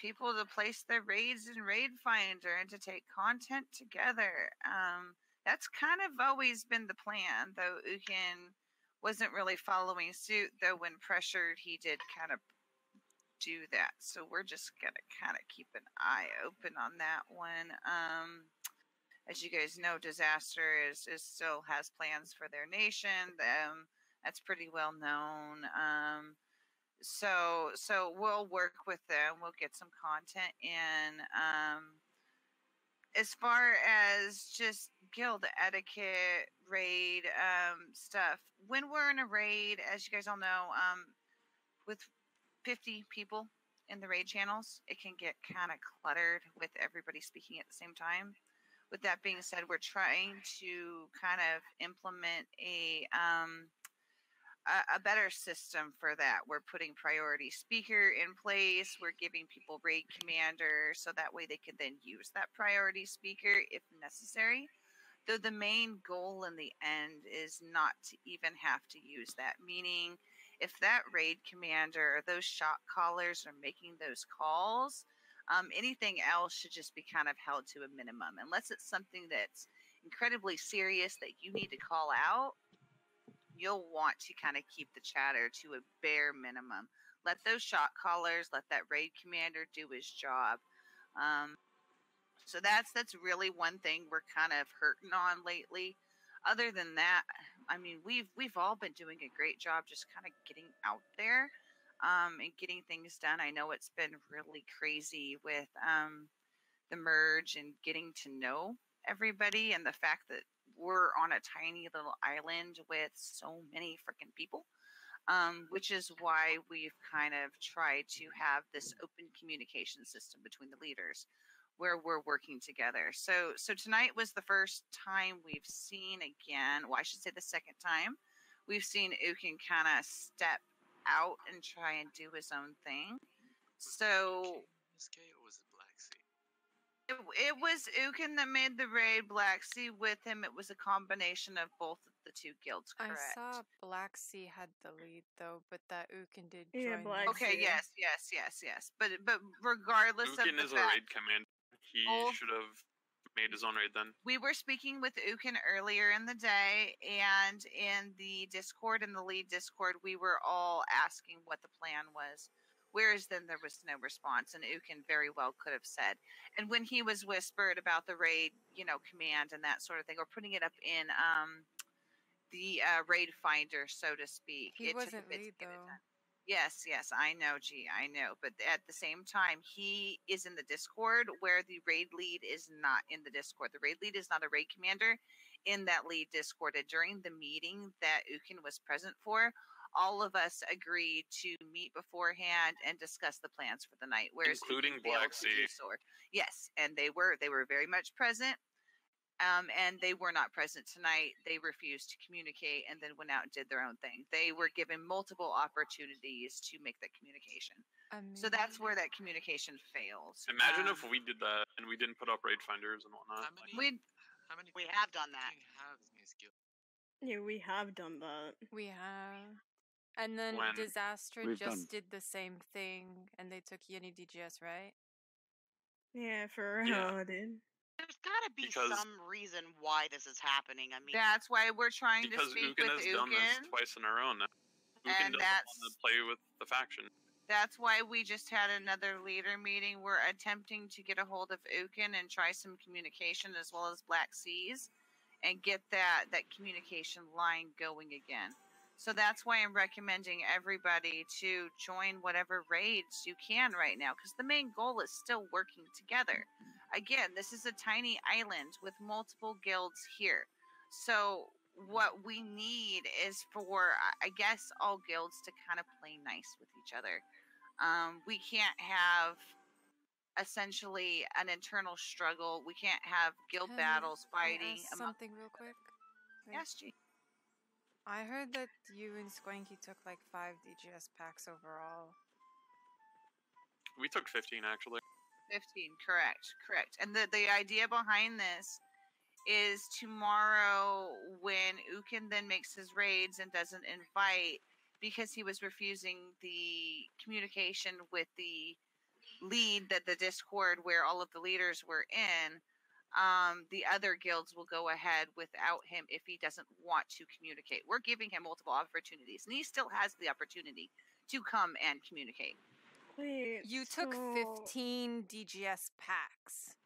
people to place their raids in Raid Finder and to take content together. That's kind of always been the plan, though Ukin wasn't really following suit, though when pressured he did kind of do that. So we're just going to kind of keep an eye open on that one. As you guys know, Disaster is still has plans for their nation. That's pretty well known. So we'll work with them. We'll get some content in. As far as just guild etiquette, raid stuff, when we're in a raid, as you guys all know, with 50 people in the raid channels, it can get kind of cluttered with everybody speaking at the same time. With that being said, we're trying to kind of implement a better system for that. We're putting priority speaker in place. We're giving people raid commander so that way they can then use that priority speaker if necessary. Though the main goal in the end is not to even have to use that. Meaning, if that raid commander or those shot callers are making those calls, anything else should just be kind of held to a minimum. Unless it's something that's incredibly serious that you need to call out, you'll want to kind of keep the chatter to a bare minimum. Let those shot callers, let that raid commander do his job. So that's really one thing we're kind of hurting on lately. Other than that, I mean, we've all been doing a great job just kind of getting out there and getting things done. I know it's been really crazy with the merge and getting to know everybody, and the fact that we're on a tiny little island with so many freaking people, which is why we've kind of tried to have this open communication system between the leaders where we're working together. So tonight was the first time we've seen again, well, I should say the second time, we've seen Ukin kind of step out and try and do his own thing. So was it Black Sea? It was Ukin that made the raid. Black Sea with him. It was a combination of both of the two guilds, correct? I saw Black Sea had the lead though, but that Ukin did Yeah, join. Black Okay, Sea. yes. But regardless Ukin of is the a fact, raid commander. He should have made his own raid then. we were speaking with Ukin earlier in the day, and in the Discord, in the lead Discord, we were all asking what the plan was. Whereas then there was no response, and Ukin very well could have said. And when he was whispered about the raid, command and that sort of thing, or putting it up in the raid finder, so to speak, He it wasn't took a bit lead to get it though. done. Yes, I know, G, I know. But at the same time, he is in the Discord where the raid lead is not in the Discord. The raid lead is not a raid commander in that lead Discord. And during the meeting that Ukin was present for, all of us agreed to meet beforehand and discuss the plans for the night. Whereas Including Ukin failed Black to do Sea. so. Yes, and they were very much present. And they were not present tonight. They refused to communicate and then went out and did their own thing. They were given multiple opportunities to make that communication. So that's where that communication fails. Imagine if we did that and we didn't put up raid finders and whatnot. How many we have done that. Yeah, we have done that. We have. And then When Disaster we've just done- did the same thing, and they took Uni DGS, right? Yeah, for Yeah. real, dude. There's got to be Because- some reason why this is happening. I mean, That's why we're trying to Because speak Ukin with has done this Ukin. twice in a row now. Ukin And doesn't that's- want to play with the faction. That's why we just had another leader meeting. We're attempting to get a hold of Ukin and try some communication as well as Black Seas and get that communication line going again. So that's why I'm recommending everybody to join whatever raids you can right now, because the main goal is still working together. Again, this is a tiny island with multiple guilds here. So what we need is for, I guess, all guilds to kind of play nice with each other. We can't have essentially an internal struggle. We can't have guild battles fighting. Can I ask something real quick? Yes, G. I heard that you and Squanky took like 5 DGS packs overall. We took 15 actually. 15, correct. And the idea behind this is tomorrow when Ukin then makes his raids and doesn't invite because he was refusing the communication with the lead the Discord where all of the leaders were in, the other guilds will go ahead without him if he doesn't want to communicate. We're giving him multiple opportunities, and he still has the opportunity to come and communicate. Wait, You took so- 15 DGS packs.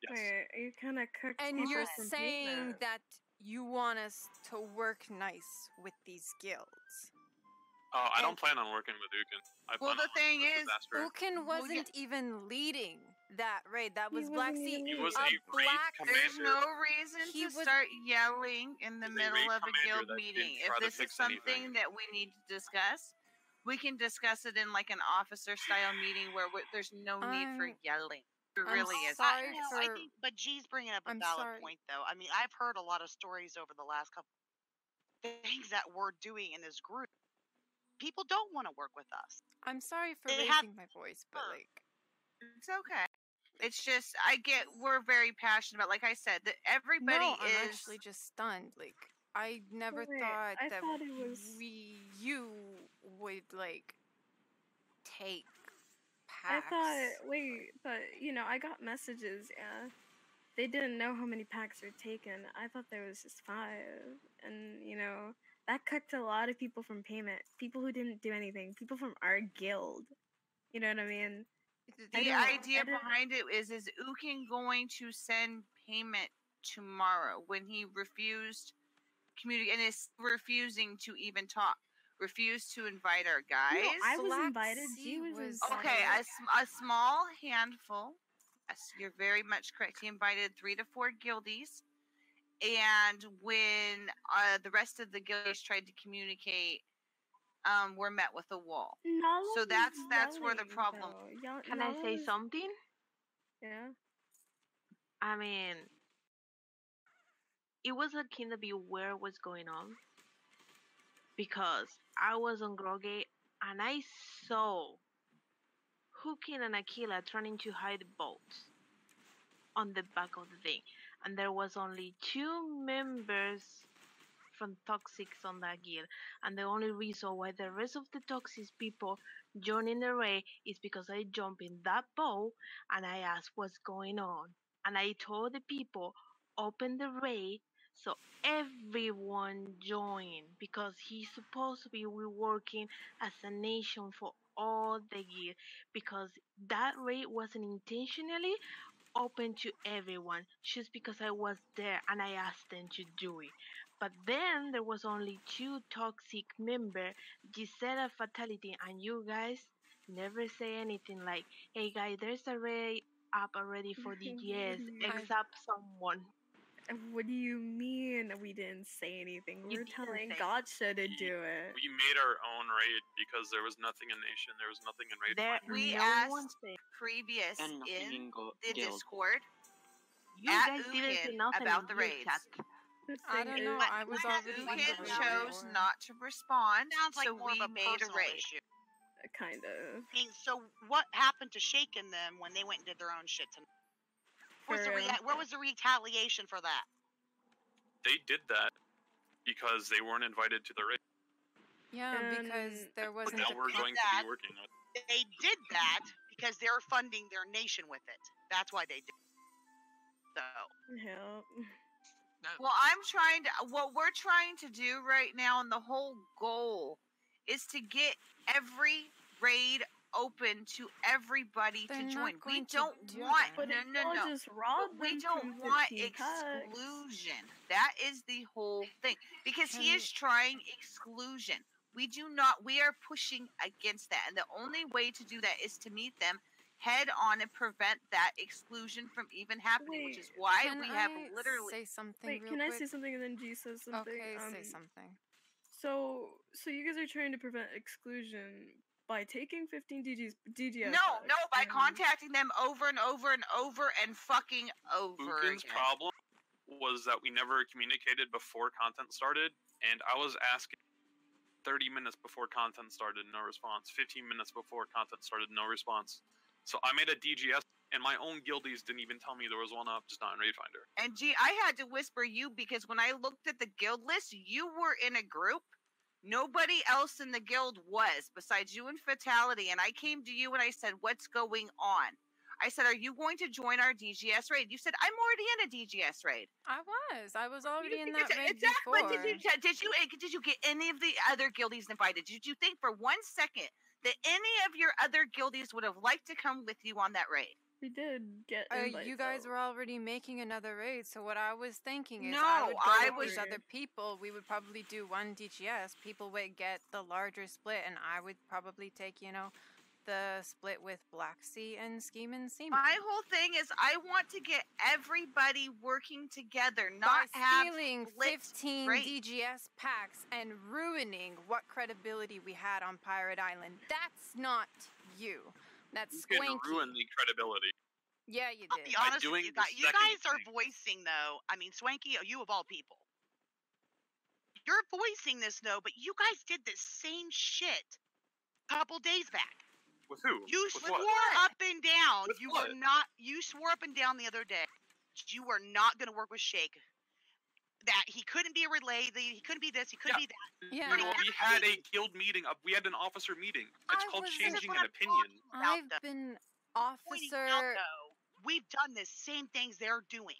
Yes. Wait, you kind of cooked And people you're from saying payment. that you want us to work nice with these guilds. Oh, I And- don't plan on working with Ukin. I Well, plan the on thing working with is, Disaster. Ukin Well, wasn't even leading that raid. That He was Black wasn't Sea. even He leading. was A a raid black- there's commander. no reason He to was- start yelling in the He's a middle raid of a commander guild that meeting. didn't If try to this is fix something anything. that we need to discuss, we can discuss it in like an officer style meeting where there's no need for I'm- yelling. There I'm really is. sorry No, for. I think, but G's bringing up a I'm valid sorry. point, though. I mean, I've heard a lot of stories over the last couple things that we're doing in this group. People don't want to work with us. I'm sorry for They have- raising my voice, but Sure. like, It's okay. It's just we're very passionate about. Like I said, that everybody no, I'm is. actually just stunned. Like, I never Wait, thought I that thought it was- you would like take I packs. thought, wait, but I got messages. Yeah, they didn't know how many packs were taken. I thought there was just 5, and that cooked a lot of people from payment. People who didn't do anything. People from our guild. You know what I mean? I The don't- idea I don't- behind it is Ukin going to send payment tomorrow when he refused communicate and is refusing to even talk, refused to invite our guys. No, I was Black invited. Sea G was was- invited. Okay, a small handful. Yes, you're very much correct. He invited 3 to 4 guildies, and when the rest of the guildies tried to communicate, were met with a wall. Nala So was that's where the yelling, problem- though. Ya- Can I Nala say was- something? Yeah. I mean, it was a kind of be aware what's going on because I was on Grogate and I saw Hookin and Aquila trying to hide boats on the back of the thing, and there was only 2 members from Toxics on that guild, and the only reason why the rest of the Toxic people joining the raid is because I jumped in that boat and I asked what's going on, and I told the people open the raid so everyone join because he's supposed to be working as a nation for all the gear because that raid wasn't intentionally open to everyone just because I was there and I asked them to do it. But then there was only 2 toxic members, Gisela Fatality, and you guys never say anything like, hey guys, there's a raid up already for DGS, except someone. What do you mean we didn't say anything? We You were didn't telling say Gotcha to We- do it. We made our own raid because there was nothing in Nation. There was nothing in raid. There, Finder. We no one asked said. previous And nothing in in the guild. Discord. You at guys didn't say Ukin nothing about in the your raids. chat. The I thing don't know. is- I was But already in the Ukin raid chose before. not to respond, Sounds like so more we of a made a personal raid. issue. Kind of. I mean, so what happened to Shaken them when they went and did their own shit tonight? Where was the retaliation for that? They did that because they weren't invited to the raid. Yeah, because And- there But wasn't. now a we're con- going to that. be working with. They did that because they're funding their nation with it. That's why they did. So Yeah. Well, what we're trying to do right now, and the whole goal is to get every raid open to everybody They're to not join. We going to don't do want that. But no if no y'all no. just robbed We them don't from want 15 packs. exclusion. That is the whole thing. Because he Can- is trying exclusion. We are pushing against that. And the only way to do that is to meet them head on and prevent that exclusion from even happening, which is Wait, why Can we have I literally say something Wait, real can I quick? say something and then G says something? Okay, say something. So you guys are trying to prevent exclusion by taking 15 DGS. No, packs by and- contacting them over and over and over and fucking over Ukin's again. problem was that we never communicated before content started, and I was asking 30 minutes before content started, no response. 15 minutes before content started, no response. So I made a DGS, and my own guildies didn't even tell me there was one up, just not in Raid Finder. And gee, I had to whisper you because when I looked at the guild list, you were in a group Nobody else in the guild was, besides you and Fatality. And I came to you and I said, "What's going on?" I said, "Are you going to join our DGS raid?" You said, "I'm already in a DGS raid." I was already in that Exactly. raid Exactly. before. Did you get any of the other guildies invited? Did you think for 1 second that any of your other guildies would have liked to come with you on that raid? We did get invites. You guys were already making another raid, so what I was thinking is No, I would go I with was- these other people. We would probably do one DGS. People would get the larger split, and I would probably take, the split with Black Sea and Scheme and Seaman. My whole thing is I want to get everybody working together, By not have stealing split 15 raids. DGS packs and ruining what credibility we had on Pirate Island. That's not you. That's You can Swanky. ruin the credibility. Yeah, you I'll did. be honest doing with you the guys. You second guys are thing. voicing though. I mean, Swanky, you of all people. You're voicing this though, but you guys did this same shit a couple days back. With who? You With swore what? up and down. With You what? were not. You swore up and down the other day. You were not going to work with Shake. That he couldn't be a relay. He couldn't be this. He couldn't be that. Yeah. We had a guild meeting. We had an officer meeting. It's I called was- changing what an I'm opinion. about, I've though. been Pointing out, officer. though, we've done the same things they're doing.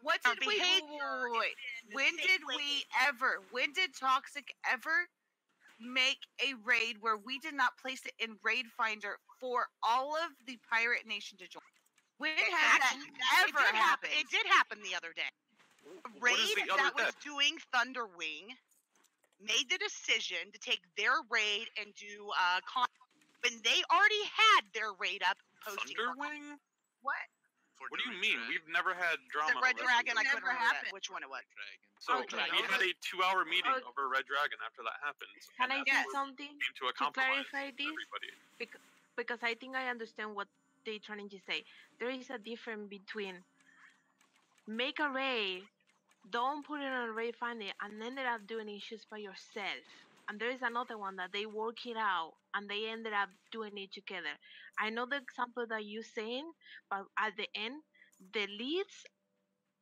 What Our did we? behavior Wait. the When same did way. we ever? When did Toxic ever make a raid where we did not place it in Raid Finder for all of the Pirate Nation to join? When has that Actually, ever happened? It did happen the other day. A What is raid the other that was day? doing Thunderwing made the decision to take their raid and do when they already had their raid up posting. for Thunderwing? What? What do you mean? We've never had The drama. Red over Dragon, I Never couldn't remember happened. which one it was. So Okay. we had a 2-hour meeting Okay. over Red Dragon after that happened. Can I and say Yes. something? came to a to compromise clarify with this? everybody. Because I think I understand what they're trying to say. There is a difference between make a raid, don't put it on a raid finder, and ended up doing issues by yourself. And there is another one that they work it out and they ended up doing it together. I know the example that you're saying, but at the end, the leads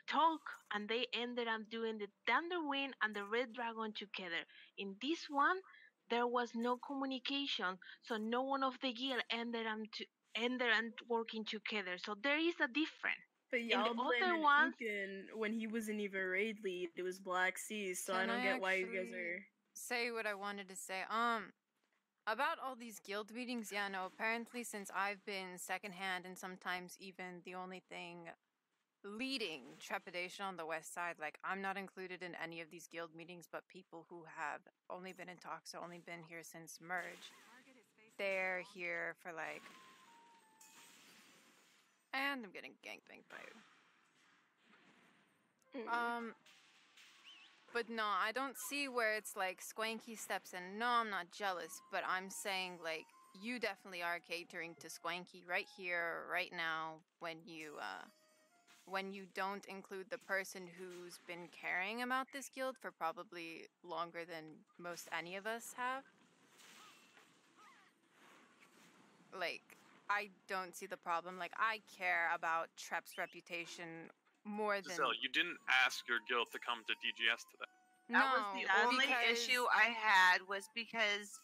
talk and they ended up doing the Thunderwind and the Red Dragon together. In this one, there was no communication, so no one of the guild ended up working together. So there is a difference. But the y'all other blaming ones- Ukin when he wasn't even raid lead. It was Black Seas, so I Can don't I get why you guys actually- are. Say what I wanted to say. About all these guild meetings, yeah, no, apparently since I've been secondhand and sometimes even the only thing leading Trepidation on the west side, like I'm not included in any of these guild meetings, but people who have only been in talks, only been here since merge, they're here for like, and I'm getting gangbanged by you. But no, I don't see where it's like Swanky steps in. No, I'm not jealous, but I'm saying like you definitely are catering to Swanky right here, right now, when you don't include the person who's been caring about this guild for probably longer than most any of us have. Like, I don't see the problem. Like, I care about Trep's reputation more than Giselle, you didn't ask your guild to come to DGS today. no. That was the only because- issue I had was because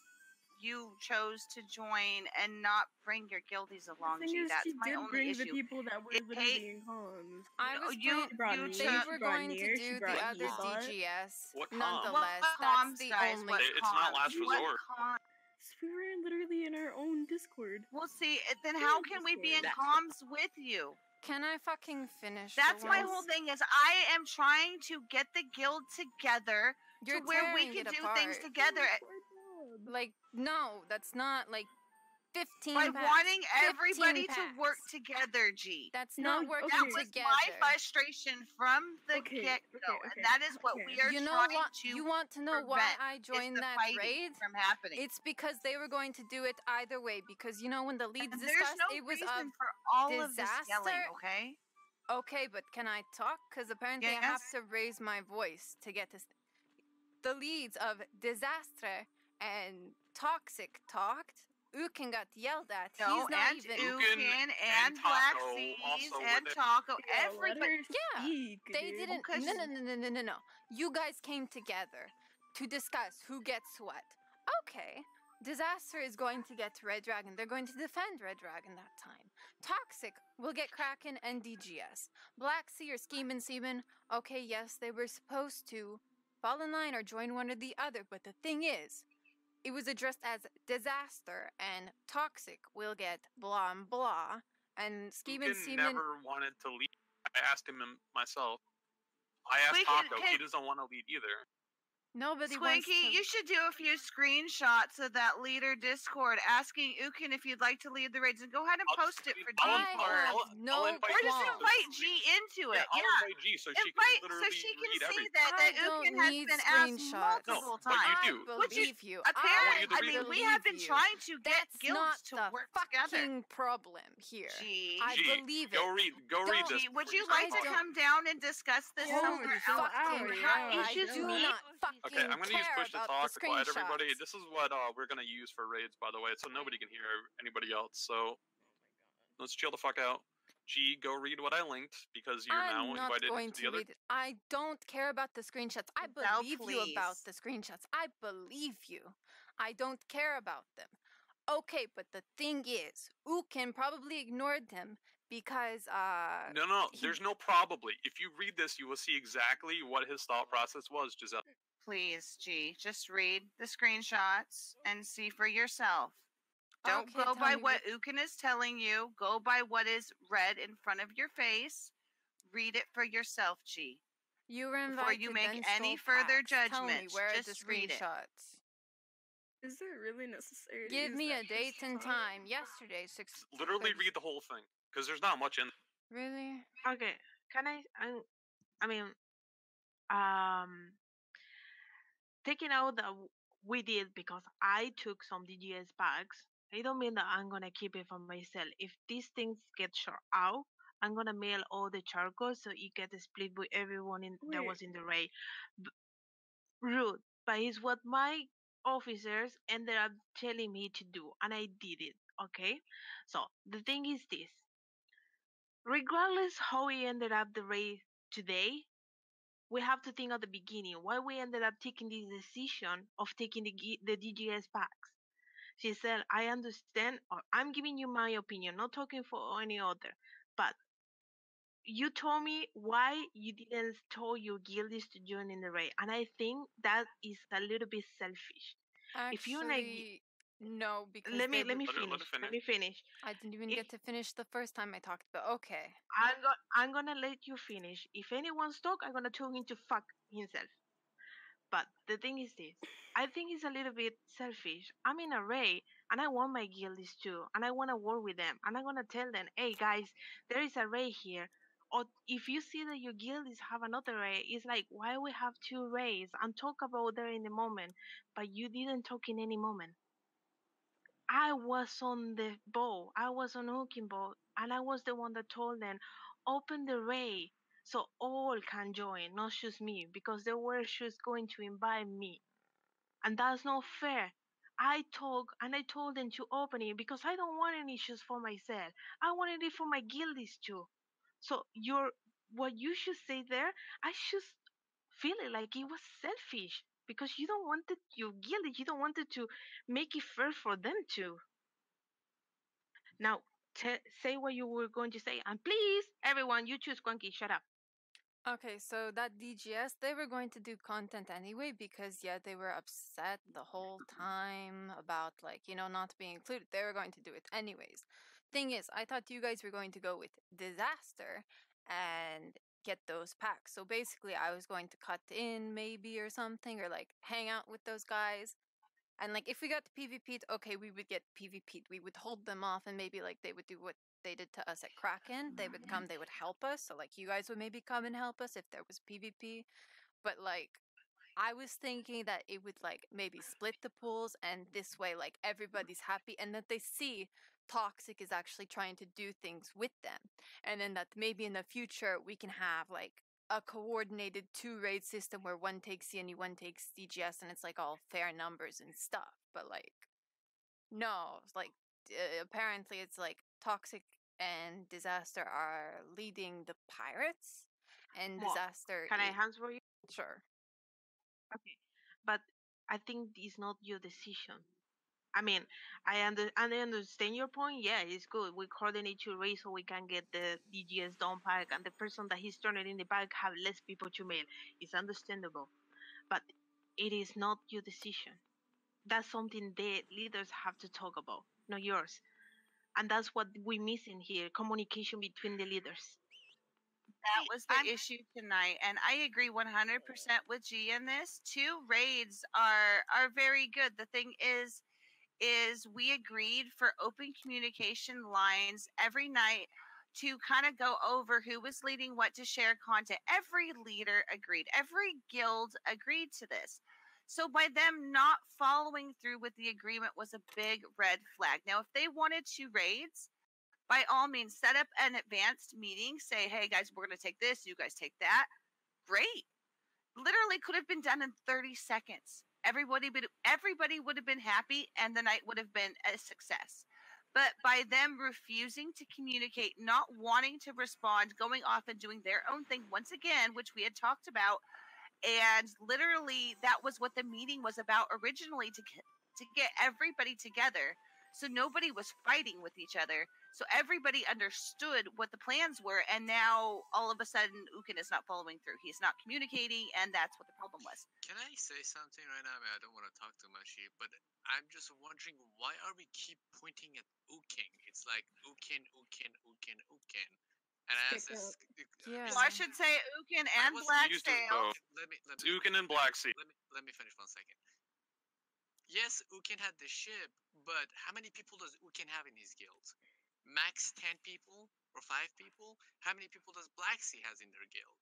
you chose to join and not bring your guildies along. The G. thing is, That's she my did only bring issue. the people that were It literally hate- in comms. I No, was you- going, She brought you me, they chose- she were brought going Nier, to she do brought the other Yvonne. DGS. What comms? Nonetheless, What that's comms, the guys? only. What It's not comms? last What resort. comms? We were literally in our own Discord. Well, see, then how can we be in That's- comms with you? Can I fucking finish? That's for my once? whole thing. Is I am trying to get the guild together You're to where we tearing can it do things apart. together Like, no, that's not like 15 by packs. wanting 15 everybody to work packs. together. G. That's No, not working okay. That was together. my frustration from the Okay, get-go, okay, and that is what okay. we are You know trying what? to You want to know why prevent, I is joined the that fighting raid? from happening. It's because they were going to do it either way. Because you know when the leads And there's discussed, no it was reason of for all of this yelling, disaster. okay? okay, but can I talk? Because apparently I have Yes. to raise my voice to get this. The leads of disaster and toxic talked. Ukin got yelled at. No, He's not and even. Ukin Ukin and and Black Taco Seas also were and there. Taco, Yeah, let everybody. her Yeah, speak, They dude. didn't. because- No. You guys came together. to discuss who gets what. Okay, Disaster is going to get Red Dragon. They're going to defend Red Dragon that time. Toxic will get Kraken and DGS. Black Sea or Scheme and Seaman, okay, yes, they were supposed to fall in line or join one or the other, but the thing is, it was addressed as Disaster, and Toxic will get blah and blah, and Scheme and Lucan Seaman... never wanted to lead. I asked him myself. I asked We can- Taco. He doesn't want to lead either. Nobody wants Squinky, to... you should do a few screenshots of that leader Discord asking Ukin if you'd like to lead the raids, and go ahead and I'll post just- it for I'll- Discord. have I'll- no I'll invite Or just qualms. invite G into it. I'll Yeah. invite G so she Invite can so literally she can read see everything. that I don't Ukin has need been asked screenshots. multiple No, but you times. do. I Which is believe you. Apparently, to I read mean, it. we have been believe you. trying to get That's guilds not to the work fucking together. problem here. G. I G, believe it. Go read Don't- this. G, would before you start like to talking. come down and discuss this Oh, somewhere it's else? Fucking hour, hell, yeah. I It's just do me. not fucking Okay, I'm gonna use care push to about talk the to quiet everybody. screenshots. This is what we're gonna use for raids, by the way, so nobody can hear anybody else. So let's chill the fuck out. G, go read what I linked because you're now I'm not invited going into to the other. read it. I don't care about the screenshots. I Belle, believe you about please. the screenshots. I believe you. I don't care about them. Okay, but the thing is, Ukin probably ignored them because No, he- there's no probably. If you read this, you will see exactly what his thought process was, Giselle. Please, G, just read the screenshots and see for yourself. Don't Okay, go tell by me what Ukin is telling you. Go by what is read in front of your face. Read it for yourself, G. you were invited. Before you make then any stole further packs. Tell me, judgments, where are the just read it. screenshots? Is it really necessary? to Give use me that a date and shit? time. Yesterday, 6. Literally read the whole thing because there's not much in. Really? Okay, can I mean, um, taking out that we did because I took some DGS bags. I don't mean that I'm gonna keep it for myself. If these things get short out, I'm gonna mail all the charcoal so it gets split with everyone that Wait. was in the raid. Rude, but it's what my officers ended up telling me to do, and I did it. Okay, so the thing is this: regardless how we ended up the raid today, we have to think at the beginning why we ended up taking this decision of taking the DGS packs. She said, I understand, or I'm giving you my opinion, not talking for any other, but you told me why you didn't tell your guildies to join in the raid, and I think that is a little bit selfish. If you're not Actually, no, because let me they let were- me Let her finish. Let me finish. I didn't even if- get to finish the first time I talked, but okay. I'm gonna let you finish. If anyone's talk, I'm gonna tell him to fuck himself. But the thing is this: I think it's a little bit selfish. I'm in a raid, and I want my guildies too, and I want to work with them, and I'm gonna tell them, hey guys, there is a raid here. Or if you see that your guildies have another raid, it's like why we have two raids and talk about there in the moment, but you didn't talk in any moment. I was on the boat. I was on hooking boat, and I was the one that told them, open the raid so all can join, not just me, because they were just going to invite me, and that's not fair. I talk and I told them to open it because I don't want any issues for myself. I wanted it for my guildies too. So what you should say there, I should feel it like it was selfish because you don't want it your guilty, you don't want it to make it fair for them too. Now, say what you were going to say, and please, everyone, you choose Quanky. Shut up. Okay, so that DGS, they were going to do content anyway because, yeah, they were upset the whole time about, like, not being included. They were going to do it anyways. Thing is, I thought you guys were going to go with Disaster and get those packs. So basically, I was going to cut in maybe or something, or, like, hang out with those guys. And, like, if we got PvP'd, okay, we would get PvP'd. We would hold them off and maybe, like, they would do what they did to us at Kraken. They would come, they would help us. So, like, you guys would maybe come and help us if there was PvP. But, like, I was thinking that it would, like, maybe split the pools, and this way, like, everybody's happy, and that they see Toxic is actually trying to do things with them. And then that maybe in the future we can have, like, a coordinated 2-raid system where one takes CNE, one takes DGS, and it's, like, all fair numbers and stuff. But, like, no, it's like, apparently it's, like, Toxic and Disaster are leading the pirates, and What? Disaster Can I is- answer you? Sure. Okay. but I think it's not your decision. I mean, I understand your point. Yeah, it's good. We coordinate to raise so we can get the DGS down pack, and the person that he's turning in the back have less people to mail. It's understandable, but it is not your decision. That's something the leaders have to talk about, not yours. And that's what we're missing here: communication between the leaders. That See, was the issue tonight, and I agree 100% with G in this. 2 raids are very good. The thing is we agreed for open communication lines every night to kind of go over who was leading what to share content. Every leader agreed. Every guild agreed to this. So by them not following through with the agreement was a big red flag. Now, if they wanted 2 raids, by all means, set up an advanced meeting. Say, hey guys, we're going to take this. You guys take that. Great. Literally could have been done in 30 seconds. Everybody would have been happy, and the night would have been a success. But by them refusing to communicate, not wanting to respond, going off and doing their own thing once again, which we had talked about, and literally that was what the meeting was about originally, to get everybody together, so nobody was fighting with each other, so everybody understood what the plans were. And now all of a sudden Ukin is not following through, he's not communicating, and that's what the problem was. Can I say something right now? I mean, I don't want to talk too much here, but I'm just wondering, why are we keep pointing at Uking? It's like Ukin, Ukin, Ukin, Ukin. And I asked this. Yeah. Well, I should say Ukin I and wasn't Black used as Sail. both. Let me Ukin and Black Sea. let me finish 1 second. Yes, Ukin had the ship, but how many people does Ukin have in his guild? Max 10 people or 5 people? How many people does Black Sea has in their guild?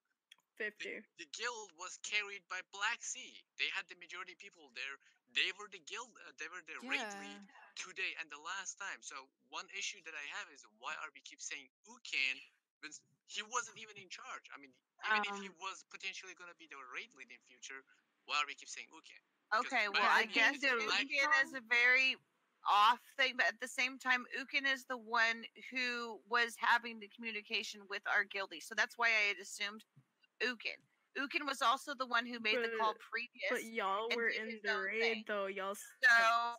50. The guild was carried by Black Sea. They had the majority of people there. They were the guild. They were the raid lead today and the last time. So one issue that I have is, why are we keep saying Ukin when he wasn't even in charge? I mean, even if he was potentially going to be the raid lead in future, why are we keep saying Ukin? Okay, Because well, I my guess opinion, it's Ukin is a very off thing, but at the same time, Ukin is the one who was having the communication with our guildie, so that's why I had assumed Ukin. Ukin was also the one who made the call previous. But y'all and were did in his the own raid, thing. though. Y'all So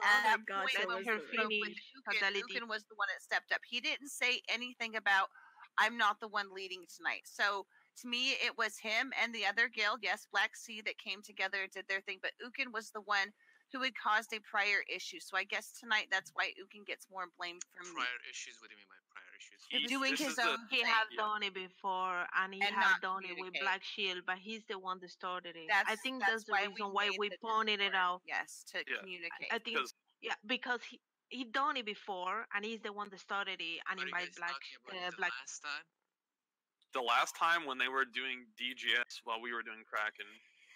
at that gotcha point, when was we the spoke with finish, Ukin, Fatality. Ukin was the one that stepped up. He didn't say anything about, I'm not the one leading tonight. So to me, it was him and the other guild, yes, Black Sea, that came together and did their thing. But Ukin was the one who had caused a prior issue. So I guess tonight that's why Ukin gets more blame from me. prior issues. What do you mean by prior issues? Doing This his is the- own He thing. have Yeah. done it before, and he And have not done it with communicate. Black Shield, but he's the one that started it. I That's- think that's that's the why reason why made we the pointed it Discord. out. Yes, to Yeah. communicate. I think, Because yeah, because he done it before, and he's the one that started it, and Are you invited guys Black talking about the Black. last time? the last time when they were doing DGS while we were doing Kraken,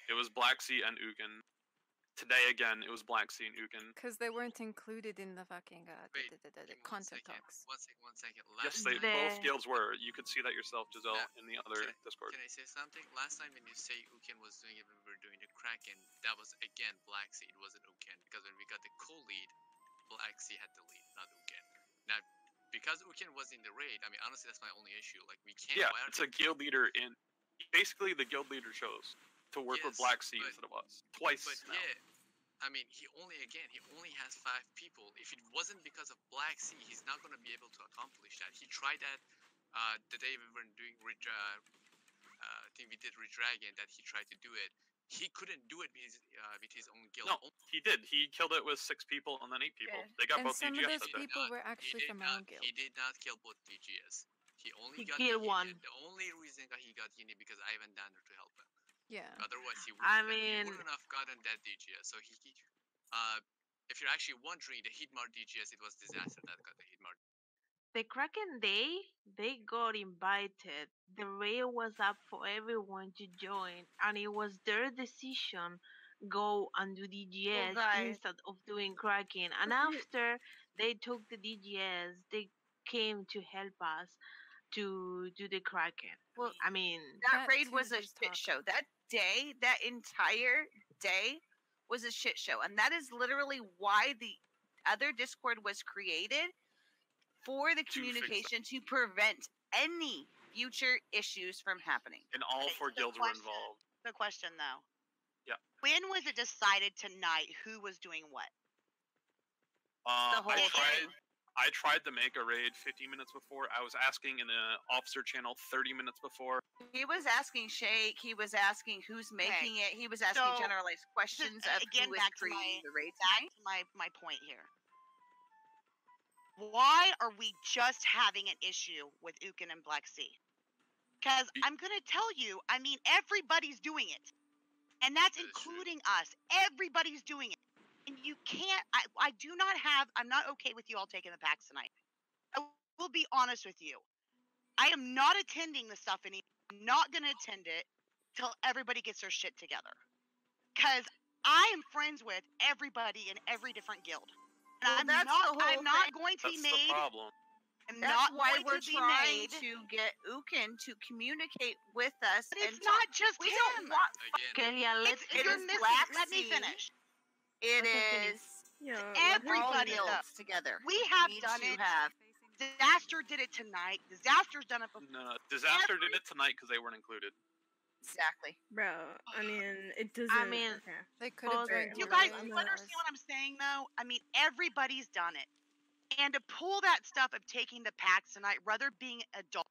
it was Black Sea and Ukin. Today again, it was Black Sea and Ukin. Because they weren't included in the fucking Wait, the Give me 1 content second. talks. 1 second. 1 second. Yes, Last they time, both guilds were. You could see that yourself, Giselle, Yeah. in the other Can- Discord. Can I say something? Last time when you say Ukin was doing it when we were doing the Kraken, that was again Black Sea. It wasn't Ukin, because when we got the co-lead, Black Sea had the lead, not Ukin. Now, because Ukin was in the raid, I mean, honestly, that's my only issue. Like, we can't. Yeah, why are it's a we- guild leader in. Basically, the guild leader chose to work with Yes, Black Sea but- instead of us. Twice But now. yeah, I mean, he only has 5 people. If it wasn't because of Black Sea, he's not gonna be able to accomplish that. He tried that the day we were doing I think we did Redragon, that he tried to do it. He couldn't do it with his own guild. No, he did. He killed it with 6 people and then 8 people. Yeah. They got And both some of DGS those that day. people were He actually did from not, our own guild. He did not kill both DGS. He only He got killed Yini. one. The only reason that he got Yini because Ivan Danner to help him. Yeah. Otherwise, he I wouldn't, he mean- wouldn't have gotten that DGS. So if you're actually wondering, the Hitmar DGS, it was Disaster that got the Hitmar. The Kraken Day, they got invited. The raid was up for everyone to join, and it was their decision go and do DGS guys. instead of doing Kraken. And Okay. after they took the DGS, they came to help us to do the Kraken. Well, I mean, that That raid too, was a there's shit talk. show. That day, that entire day was a shit show. And that is literally why the other Discord was created, for the fix that. communication, to prevent any future issues from happening. And all Okay, 4 so guilds were question. involved. The question though, When was it decided tonight who was doing what? The whole thing. I tried to make a raid 15 minutes before. I was asking in the officer channel 30 minutes before. He was asking Shake. He was asking who's making it. He was asking So, generalized questions of again, who is back to creating the raid Back tonight. to my point here. Why are we just having an issue with Ukin and Black Sea? Because I'm going to tell you, I mean, everybody's doing it. And that's That is true. including us. Everybody's doing it. And you can't, I'm not okay with you all taking the packs tonight. I will be honest with you. I am not attending the stuff anymore. I'm not going to attend it till everybody gets their shit together. Because I am friends with everybody in every different guild. And Well, I'm not going to be That's the made. problem. I'm That's not why going we're to be trying made. to get Ukin to communicate with us. But and it's not just we him. don't want. Again, Kelia, let's It You're is missing. Black Let me Sea. finish. It Okay, is Yo, Everybody all does. guilds together. We have need done to it. have. Disaster did it tonight. Disaster's done it before. No, Disaster did it tonight because they weren't included. Exactly. bro. I mean, it doesn't. mean, okay. They could have Well, joined You I'm guys not- I'm you not- understand what I'm saying, though? I mean, everybody's done it. And to pull that stuff of taking the packs tonight, rather being adult,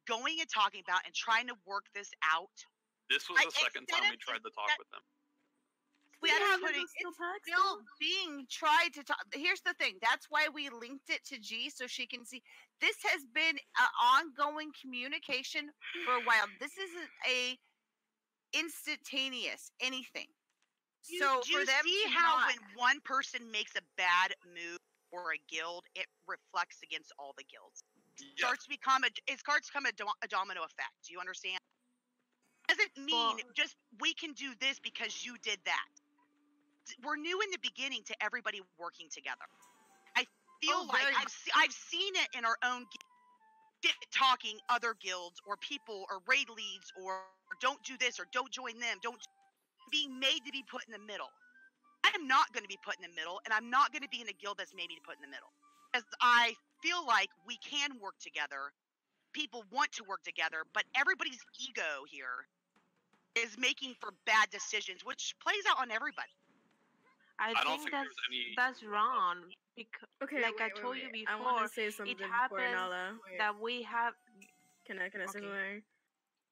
going and talking about and trying to work this out. This was the second time we tried to talk with them. We Yeah, are but putting. Still packs, Still being tried to talk. Here's the thing. That's why we linked it to G so she can see. This has been an ongoing communication for a while. This isn't a instantaneous anything. So Do you for them see to how not, when one person makes a bad move for a guild, it reflects against all the guilds? Yeah, Starts to become a domino effect. Do you understand? Doesn't mean Well- just we can do this because you did that. We're new in the beginning to everybody working together. I feel like very I've seen it in our own talking other guilds or people or raid leads or don't do this or don't join them. Don't being made to be put in the middle. I'm not going to be put in the middle, and I'm not going to be in a guild that's made me to put in the middle. Because I feel like we can work together. People want to work together, but everybody's ego here is making for bad decisions, which plays out on everybody. I don't think think there's any- that's wrong because Okay, like I wait, told you wait. I want before, to say something before happens Nala. Wait, that we have. can I say okay. something?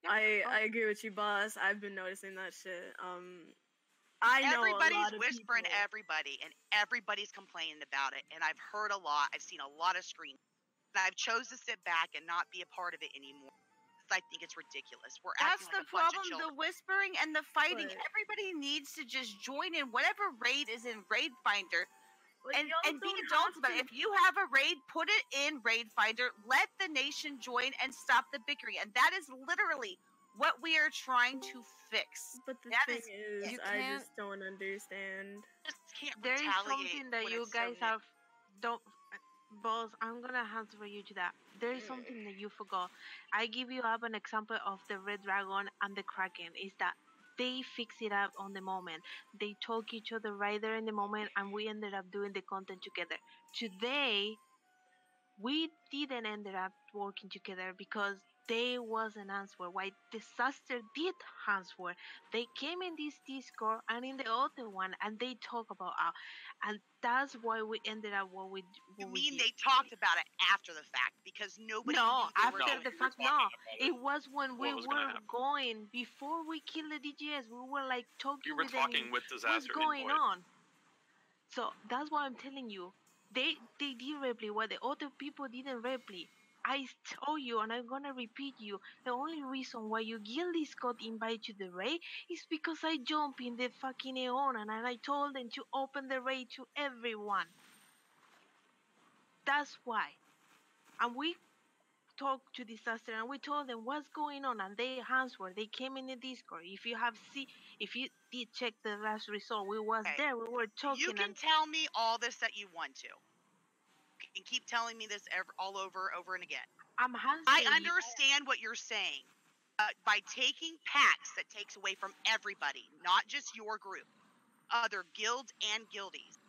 Yeah, I agree with you, boss. I've been noticing that shit. I know Everybody's a lot of whispering people. everybody, and everybody's complaining about it. And I've heard a lot. I've seen a lot of screens. And I've chose to sit back and not be a part of it anymore. Because I think it's ridiculous. We're that's acting the like a bunch problem. of children. The whispering and the fighting. But- Everybody needs to just join in whatever raid is in Raid Finder. But And, y'all and be don't adults have about it. to- If you have a raid, put it in Raid Finder. Let the nation join and stop the bickering. And that is literally what we are trying to fix. But the that thing is- is, you I can't- just don't understand. Just can't There is retaliate something that when you it's so guys new. have don't. Boss, I'm gonna answer you to that. There is something that you forgot. I give you up an example of the Red Dragon and the Kraken. Is that they fix it up on the moment. They talk each other right there in the moment, and we ended up doing the content together. Today, we didn't end up working together because they wasn't answer. Why Disaster did answer. They came in this Discord and in the other one, and they talk about and that's why we ended up what we. You What we mean did. they talked about it after the fact because nobody No, knew they were after doing the it. fact, no. It was when we What was gonna were happen? going before we killed the DGS. We were like talking. You were with talking them. with What's Disaster going Invoice. on? So that's why I'm telling you. They did replay what the other people didn't replay. I told you, and I'm gonna repeat you. The only reason why you guildies got invited to the raid is because I jumped in the fucking Aeon and I told them to open the raid to everyone. That's why. And we talked to Disaster and we told them what's going on, and they answered. They came in the Discord. If you did check the last result, we was Okay. there. We were talking. You can and tell me all this that you want to. You can keep telling me this all over and again. I'm answering. I you. understand what you're saying. By taking packs, that takes away from everybody, not just your group, other guilds and guildies.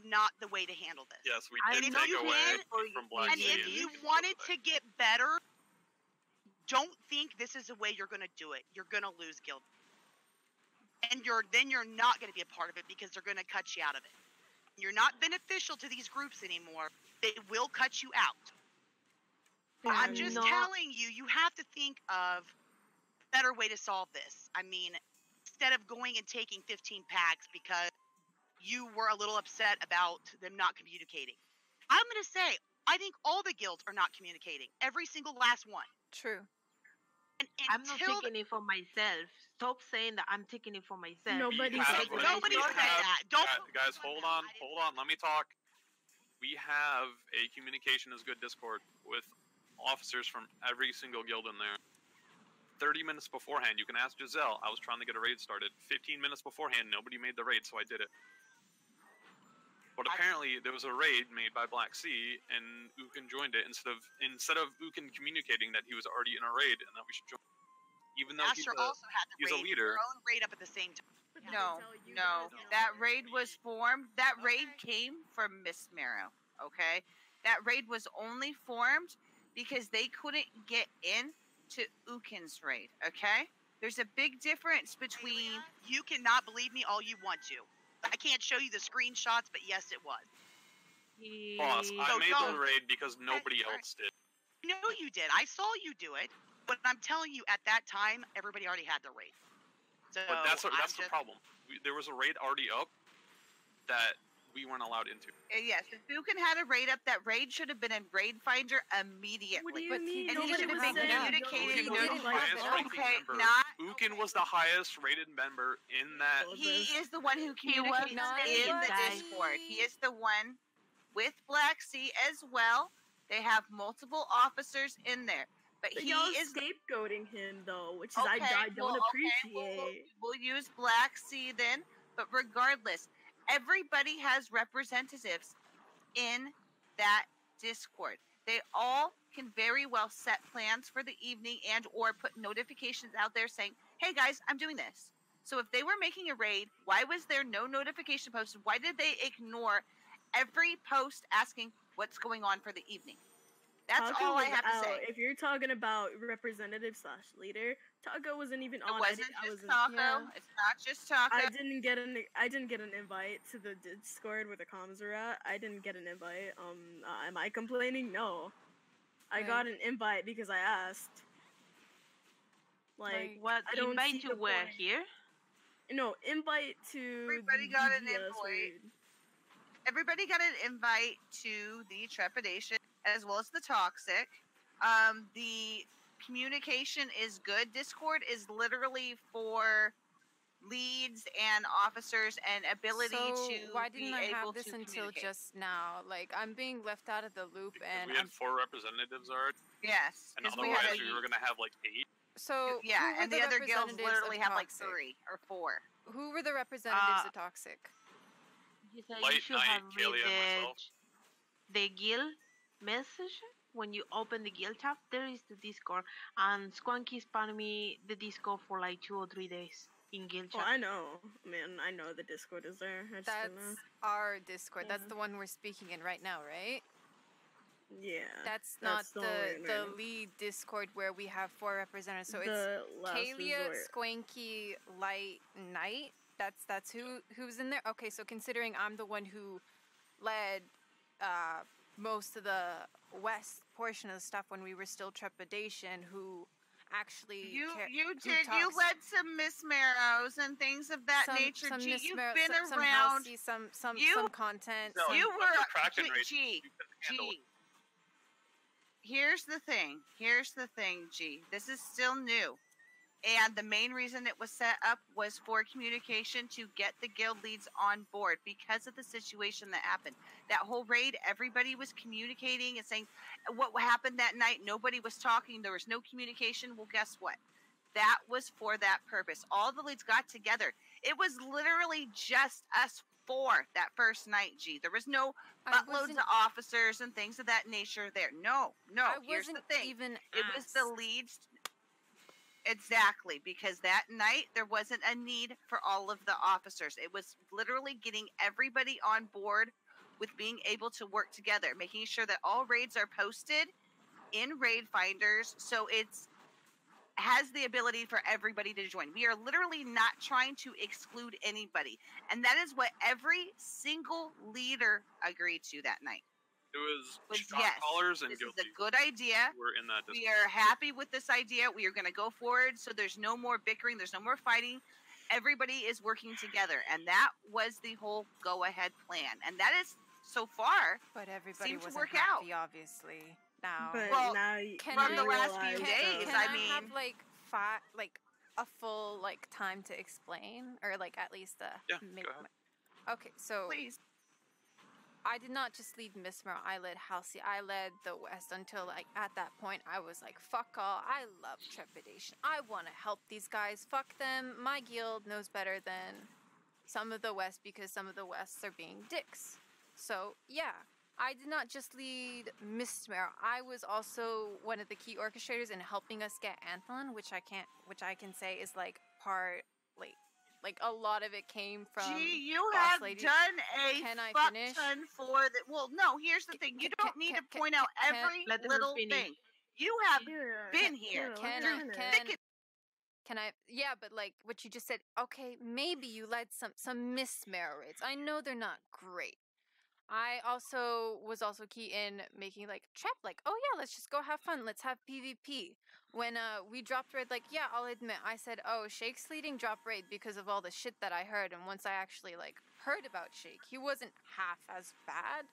Not the way to handle this. Yes, we I did know take you away can, from Black And Sea. if you can do wanted it. to get better, don't think this is the way you're going to do it. You're going to lose guild. and you're not going to be a part of it because they're going to cut you out of it. You're not beneficial to these groups anymore. They will cut you out. But I'm just telling you, you have to think of a better way to solve this. I mean, instead of going and taking 15 packs because you were a little upset about them not communicating. I'm going to say, I think all the guilds are not communicating. Every single last one. True. And I'm not taking it for myself. Stop saying that I'm taking it for myself. Nobody have- said that. Nobody said that. Don't Guys, hold on. Let me talk. We have a communication is good Discord with officers from every single guild in there. 30 minutes beforehand, you can ask Giselle. I was trying to get a raid started. 15 minutes beforehand, nobody made the raid, so I did it. But apparently, there was a raid made by Black Sea, and Ukin joined it instead of Ukin communicating that he was already in a raid and that we should join. Even though Asher also had the he's a raid, leader. their own raid up at the same time. No. That raid was formed. That raid came from Miss Marrow. Okay, that raid was only formed because they couldn't get in to Ukin's raid. Okay, there's a big difference between. You cannot believe me all you want to. I can't show you the screenshots, but yes, it was. Boss, I So made don't- the raid because nobody else did. No, you did. I saw you do it, but I'm telling you, at that time, everybody already had their raid. So But that's the just- problem. There was a raid already up that we weren't allowed into. Yes, if Ukin had a raid up, that raid should have been in Raid Finder immediately. What do you But mean? and he Nobody should have was been saying communicating. Ukin was the didn't highest have it. ranking Okay, member. not. Ukin was the highest rated member in that. He is the one who He was communicates not in the guys. Discord. He is the one with Black Sea as well. They have multiple officers in there, but But he y'all is scapegoating him though, which is okay. I don't well, appreciate. Okay, we'll use Black Sea then. But regardless, everybody has representatives in that Discord. They all can very well set plans for the evening and or put notifications out there saying, hey guys, I'm doing this. So if they were making a raid, why was there no notification posted? Why did they ignore every post asking what's going on for the evening? That's Taco all I was have to out. say. If you're talking about representative/leader, Taco wasn't even It on. wasn't I just wasn't. Taco. Yeah. It's not just Taco. I didn't get an invite to the Discord where the comms are at. I didn't get an invite. Am I complaining? No. I Right. got an invite because I asked. Like, What I don't invite see to the where point. here? No, invite to Everybody the got an DGS invite. raid. Everybody got an invite to the Trepidation as well as the Toxic. The communication is good. Discord is literally for leads and officers and ability So to why be didn't I able have this to until communicate. just now? Like I'm being left out of the loop, Because and we had 4 representatives already, Yes, and 'cause we had otherwise a, we were gonna have like 8. so yeah, who were and the other guilds representatives literally of have like Toxic? 3 or 4. Who were the representatives Uh, of Toxic? You said you Light should Knight, have Kalia, and read myself. the guild message. When you open the guild tab, there is the Discord, and Squanky spammed me the Discord for like 2 or 3 days in guild Well, chat. I know. Man, I know the Discord is there. I just don't know. That's our Discord. That's Yeah. the one we're speaking in right now, right? Yeah. That's not That's the one we're in the right now. lead Discord where we have 4 representatives. So it's the last Kalia, resort. Squanky, Light, Knight. That's who's in there. Okay, so considering I'm the one who led most of the west portion of the stuff when we were still Trepidation, who actually You who did. You talks- led some Miss Marrows and things of that nature. some Gee, Miss you've Mer- been some around. Halsey, some You- content. No, some- You but were the Kraken raid, G. you couldn't handle it. G. Here's the thing. G. This is still new. And the main reason it was set up was for communication to get the guild leads on board because of the situation that happened. That whole raid, everybody was communicating and saying what happened that night. Nobody was talking. There was no communication. Well, guess what? That was for that purpose. All the leads got together. It was literally just us 4 that first night, G. There was no I buttloads wasn't- of officers and things of that nature there. No. I Here's the wasn't thing. even It was the asked. leads. Exactly, because that night there wasn't a need for all of the officers. It was literally getting everybody on board with being able to work together, making sure that all raids are posted in raid finders. So it's has the ability for everybody to join. We are literally not trying to exclude anybody. And that is what every single leader agreed to that night. It was shot yes, callers and this is guilty a good idea. who were in that We Discord. are happy with this idea. We are going to go forward. So there's no more bickering. There's no more fighting. Everybody is working together. And that was the whole go-ahead plan. And that is, so far, But everybody seemed to wasn't work out. happy, obviously. Now, But Well, now can from I- the last few realize, days, can I I have mean- like a full like time to explain, or like at least Yeah, make go ahead. okay, so please. I did not just lead Mistmer, I led Halsey, I led the West until like at that point I was like, fuck all, I love Trepidation. I want to help these guys, fuck them. My guild knows better than some of the West because some of the Wests are being dicks. So yeah, I did not just lead Mistmer, I was also one of the key orchestrators in helping us get Anthlon, which I can say is like part like a lot of it came from Gee, you Boss have Lady. done a Can I fuck finish? ton for the. Well, no. Here's the thing: you don't need to point out every Let them little finish. thing. You have Yeah, been here. yeah, Can let I- her finish. can- Thick Can I? Yeah, but like what you just said. Okay, maybe you led some mismarrow raids. I know they're not great. I also was also key in making like trap. Like, oh yeah, let's just go have fun. Let's have PvP. When we dropped raid, like yeah, I'll admit, I said, oh, Shake's leading drop raid because of all the shit that I heard. And once I actually like heard about Shake, he wasn't half as bad.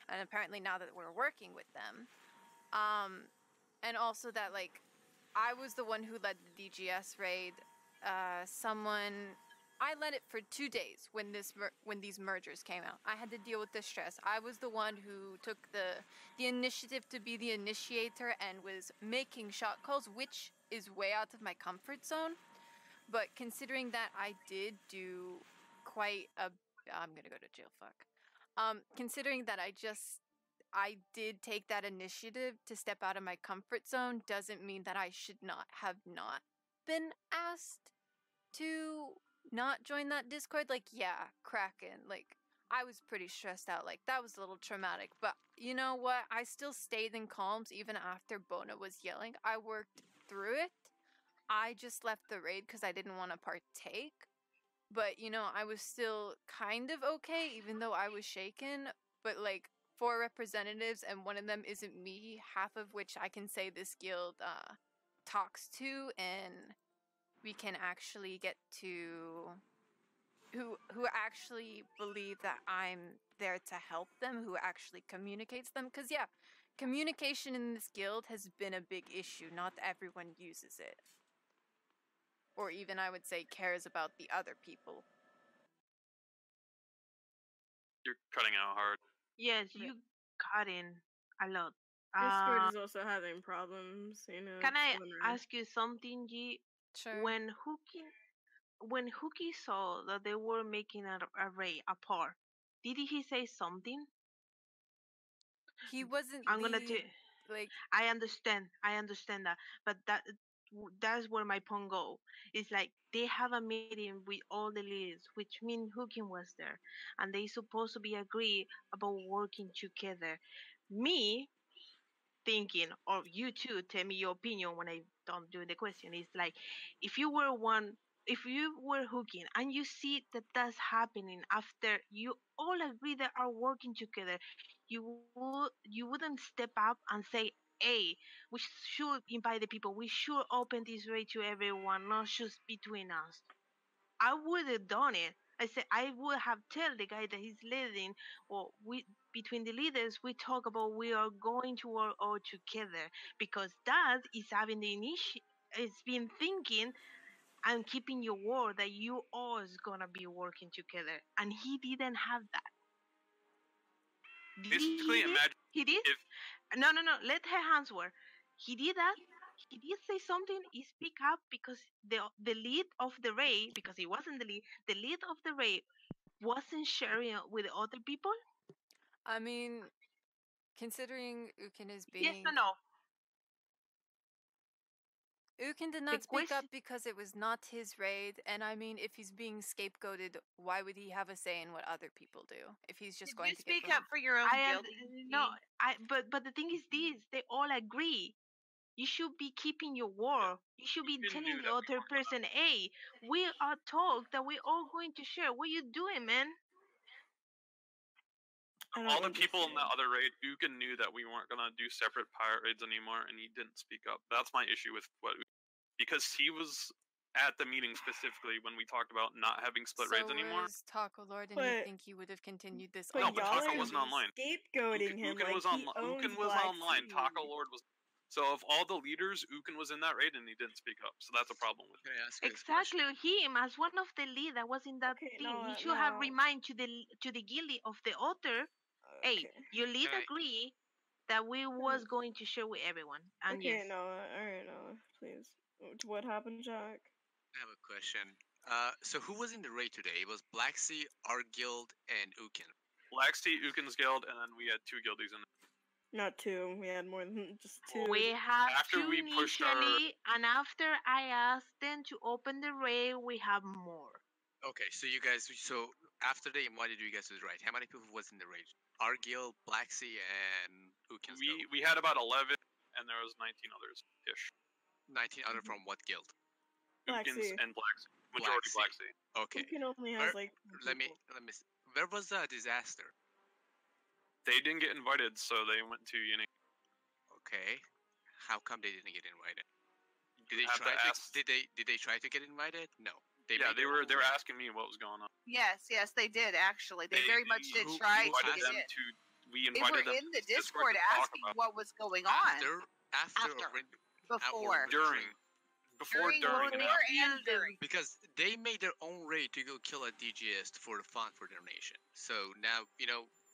And apparently now that we're working with them, and also that like I was the one who led the DGS raid. I led it for 2 days when these mergers came out. I had to deal with the stress. I was the one who took the initiative to be the initiator and was making shot calls, which is way out of my comfort zone. But considering that I did do quite a, I'm gonna go to jail. Fuck. Considering that I did take that initiative to step out of my comfort zone doesn't mean that I should not have not been asked to not join that Discord. Like, yeah, Kraken. Like, I was pretty stressed out. Like, that was a little traumatic. But you know what? I still stayed in calms even after Bona was yelling. I worked through it. I just left the raid because I didn't want to partake. But, you know, I was still kind of okay, even though I was shaken. But, like, 4 representatives, and one of them isn't me, half of which I can say this guild talks to, and we can actually get to who actually believe that I'm there to help them, who actually communicates them. Because yeah, communication in this guild has been a big issue. Not everyone uses it, or even I would say cares about the other people. You're cutting out hard. Yes, you cut in a lot. Discord is also having problems, you know. Can it's I going around. ask you something, G? Sure. When Hookie saw that they were making an array apart, did he say something? He wasn't. I'm gonna the, like. I understand that, but that's where my point go. It's like they have a meeting with all the leaders, which means Hooking was there, and they supposed to be agree about working together. Me thinking, or you too, tell me your opinion when I don't do the question. It's like if you were Hooking and you see that that's happening after you all agree that are working together, you wouldn't step up and say, hey, we should invite the people, we should open this way to everyone, not just between us. I would have done it. I said I would have tell the guy that he's leading, or we between the leaders we talk about we are going to work all together, because that is having the initiative. It's been thinking and keeping your word that you all is gonna be working together, and he didn't have that. Basically, imagine He did. if No. Let her answer. He did that. He did say something. He speak up because the lead of the raid, because he wasn't the lead of the raid wasn't sharing it with other people. I mean, considering Ukin is being. Yes or no? Ukin did not speak up question- because it was not his raid, and I mean, if he's being scapegoated, why would he have a say in what other people do? If he's just Did going you to speak get up for your own I guild? no. But the thing is this: they all agree. You should be keeping your word. You should be You telling knew the that we other weren't gonna person, hey, we are talk that we're all going to share. What you doing, man? I All don't the people in the understand. other raid, Ukin knew that we weren't gonna do separate pirate raids anymore, and he didn't speak up. That's my issue with what, because he was at the meeting specifically when we talked about not having split raids So anymore. was Taco Lord, and you But- think he would have continued this? But No, but y'all Taco are wasn't online. scapegoating him Ukin like was he online. owns Ukin was Black online. Sea. Taco Lord was. So of all the leaders, Ukin was in that raid and he didn't speak up. So that's a problem with Can it. I ask you this question? Exactly, him as one of the lead that was in that Okay, team. no, He should have no. remind to the guilty of the other. Hey, Okay. your lead Alright. agree that we was going to share with everyone. And Okay, yes, no, alright, no, please. What happened, Jack? I have a question. So who was in the raid today? It was Black Sea, our guild, and Ukin. Black Sea, Ukin's guild, and then we had 2 guildies in it. Not 2. We had more than just 2. we have After two we pushed our- initially, and after I asked them to open the raid, we have more. Okay, so you guys, so after they invited you guys to the raid, how many people was in the raid? Our guild, Black Sea, and Ukin's guild. We had about 11, and there was 19 others ish. 19 other from what guild? Black Ukin's Sea. and Black Sea. Majority Black Black Sea. Okay. Ukin only has Where- like. Let me. Where was the disaster? They didn't get invited, so they went to Uni. Okay. How come they didn't get invited? Did they have to try to? ask- Did they try to get invited? No. Yeah, made they their were own they were raid. asking me what was going on. Yes, they did actually. They They- very much did who- try who to Invited get them in. to. We They were invited them in the to Discord Discord to talk asking about what was going on After. After. or in- before. during. Before, During, during, and before, after. and during. Because they made their own raid to go kill a DGS for the fun for their nation. So now,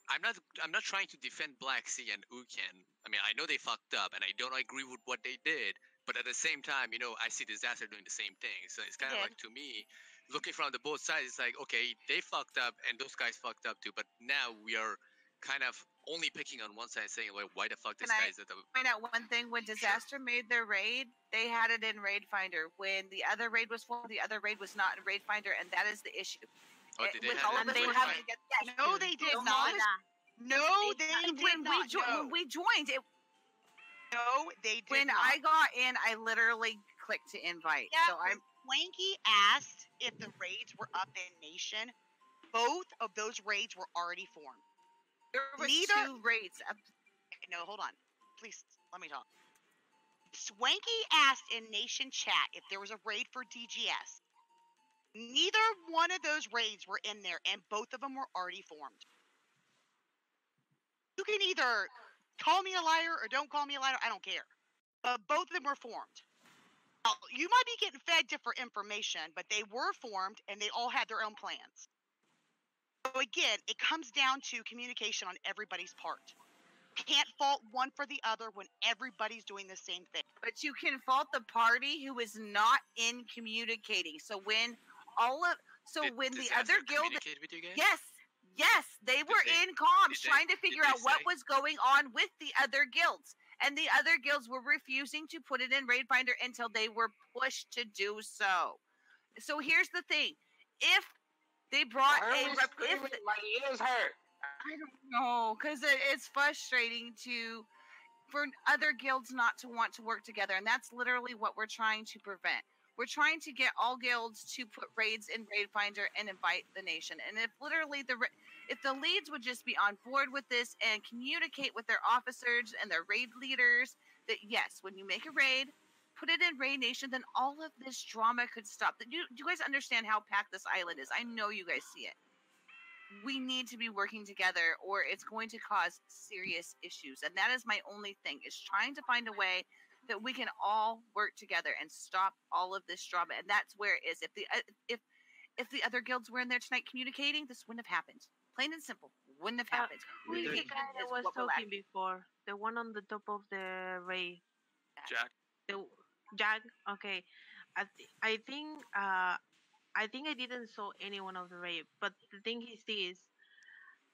I'm not trying to defend Black Sea and Uken. I mean, I know they fucked up, and I don't agree with what they did. But at the same time, I see Disaster doing the same thing. So it's kind of did. like, to me, looking from the both sides, it's like, okay, they fucked up, and those guys fucked up too. But now we are kind of only picking on one side, saying, like, why the fuck this Can I guy's at the Find out one thing: when Disaster made their raid, they had it in Raid Finder. When the other raid was formed, the other raid was not in Raid Finder, and that is the issue. Oh, did they With have all it of in us they Raid having have- to Finder? get yes, No, they did Don't not. say that. No, they And did when not. No. when we joined it, No, they did when not. I got in, I literally clicked to invite. Yeah, So I'm Swanky asked if the raids were up in Nation. Both of those raids were already formed. there was Neither- 2 raids. No, hold on. Please, let me talk. Swanky asked in Nation chat if there was a raid for DGS. Neither one of those raids were in there, and both of them were already formed. You can either call me a liar or don't call me a liar. I don't care. But both of them were formed. Now, you might be getting fed different information, but they were formed, and they all had their own plans. So again, it comes down to communication on everybody's part. Can't fault one for the other when everybody's doing the same thing. But you can fault the party who is not in communicating. So when Did when the Disaster other guild, communicate with you guys? yes, they were they- in comms did they- trying to did figure they out what say- was going on with the other guilds, and the other guilds were refusing to put it in Raid Finder until they were pushed to do so. So here's the thing: if they brought Why are a we rep, screaming? My ears hurt. I don't know, because it's frustrating for other guilds not to want to work together, and that's literally what we're trying to prevent. We're trying to get all guilds to put raids in Raid Finder and invite the nation. And if literally if the leads would just be on board with this and communicate with their officers and their raid leaders that yes, when you make a raid, put it in Raid Nation, then all of this drama could stop. Do you guys understand how packed this island is? I know you guys see it. We need to be working together or it's going to cause serious issues. And that is my only thing, is trying to find a way that we can all work together and stop all of this drama. And that's where it is. If the other guilds were in there tonight communicating, this wouldn't have happened. Plain and simple, wouldn't have happened. Who is the Communication guy that is was what we're talking lacking. before? The one on the top of the raid. Jack. The Jack. Okay, I think I didn't saw any one of the raid, but the thing is this: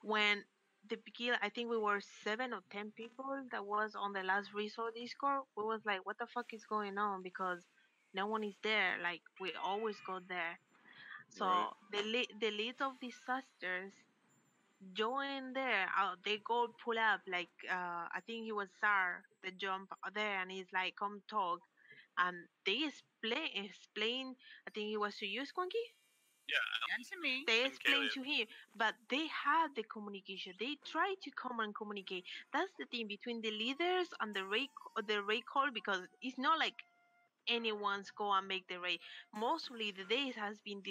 when the beginning, I think we were 7 or 10 people that was on the last resort Discord. We was like, what the fuck is going on? Because no one is there. Like we always go there. So Right. the lead of disasters join there. They go pull up like I think it was Sar that jump there and he's like, come talk. And they explain. I think it was to you, Squonky. Yeah, And to me. They And explain Caleb. to him, but they have the communication. They try to come and communicate. That's the thing between the leaders and the raid call, because it's not like anyone's go and make the raid. Mostly the days has been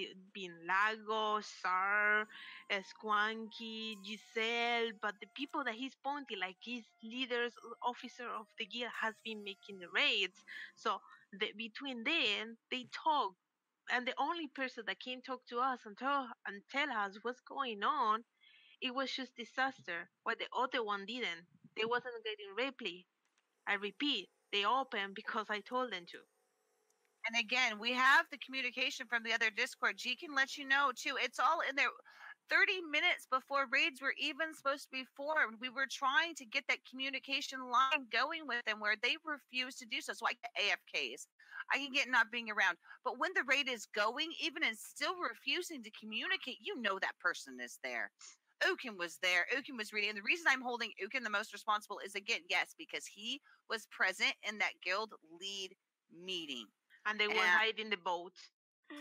Lago, Sar, Squanky, Giselle, but the people that he's pointing, like his leaders, officer of the guild, has been making the raids. So between them, they talk, and the only person that came talk to us and tell us what's going on, it was just Disaster. But the other one didn't. They wasn't getting replay. I repeat, they opened because I told them to. And again, we have the communication from the other Discord. G can let you know too. It's all in there. 30 minutes before raids were even supposed to be formed, we were trying to get that communication line going with them where they refused to do so. So I get AFKs. I can get not being around. But when the raid is going, even and still refusing to communicate, you know that person is there. Ukin was there. Ukin was reading. And the reason I'm holding Ukin the most responsible is, again, yes, because he was present in that guild lead meeting. And they were hiding the boats.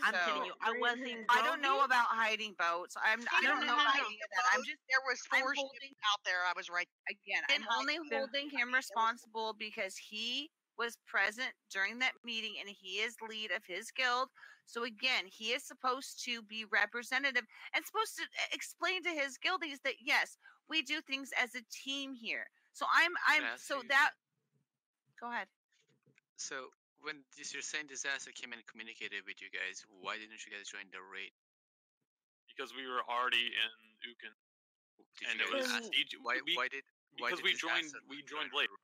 I'm telling you, I wasn't. I don't know about hiding boats. I don't know hiding that. I'm just There was I'm 4 holding- ships out there. I was right. again. Didn't I'm only hide them. holding him responsible because he was present during that meeting and he is lead of his guild. So again, he is supposed to be representative and supposed to explain to his guildies that yes, we do things as a team here. So I'm ask so you- that. Go ahead. So when you're saying Disaster came and communicated with you guys, why didn't you guys join the raid? because we were already in Ukin. Did And you it guys was- ask? we- Why did? Why because did we Disaster joined join late. the-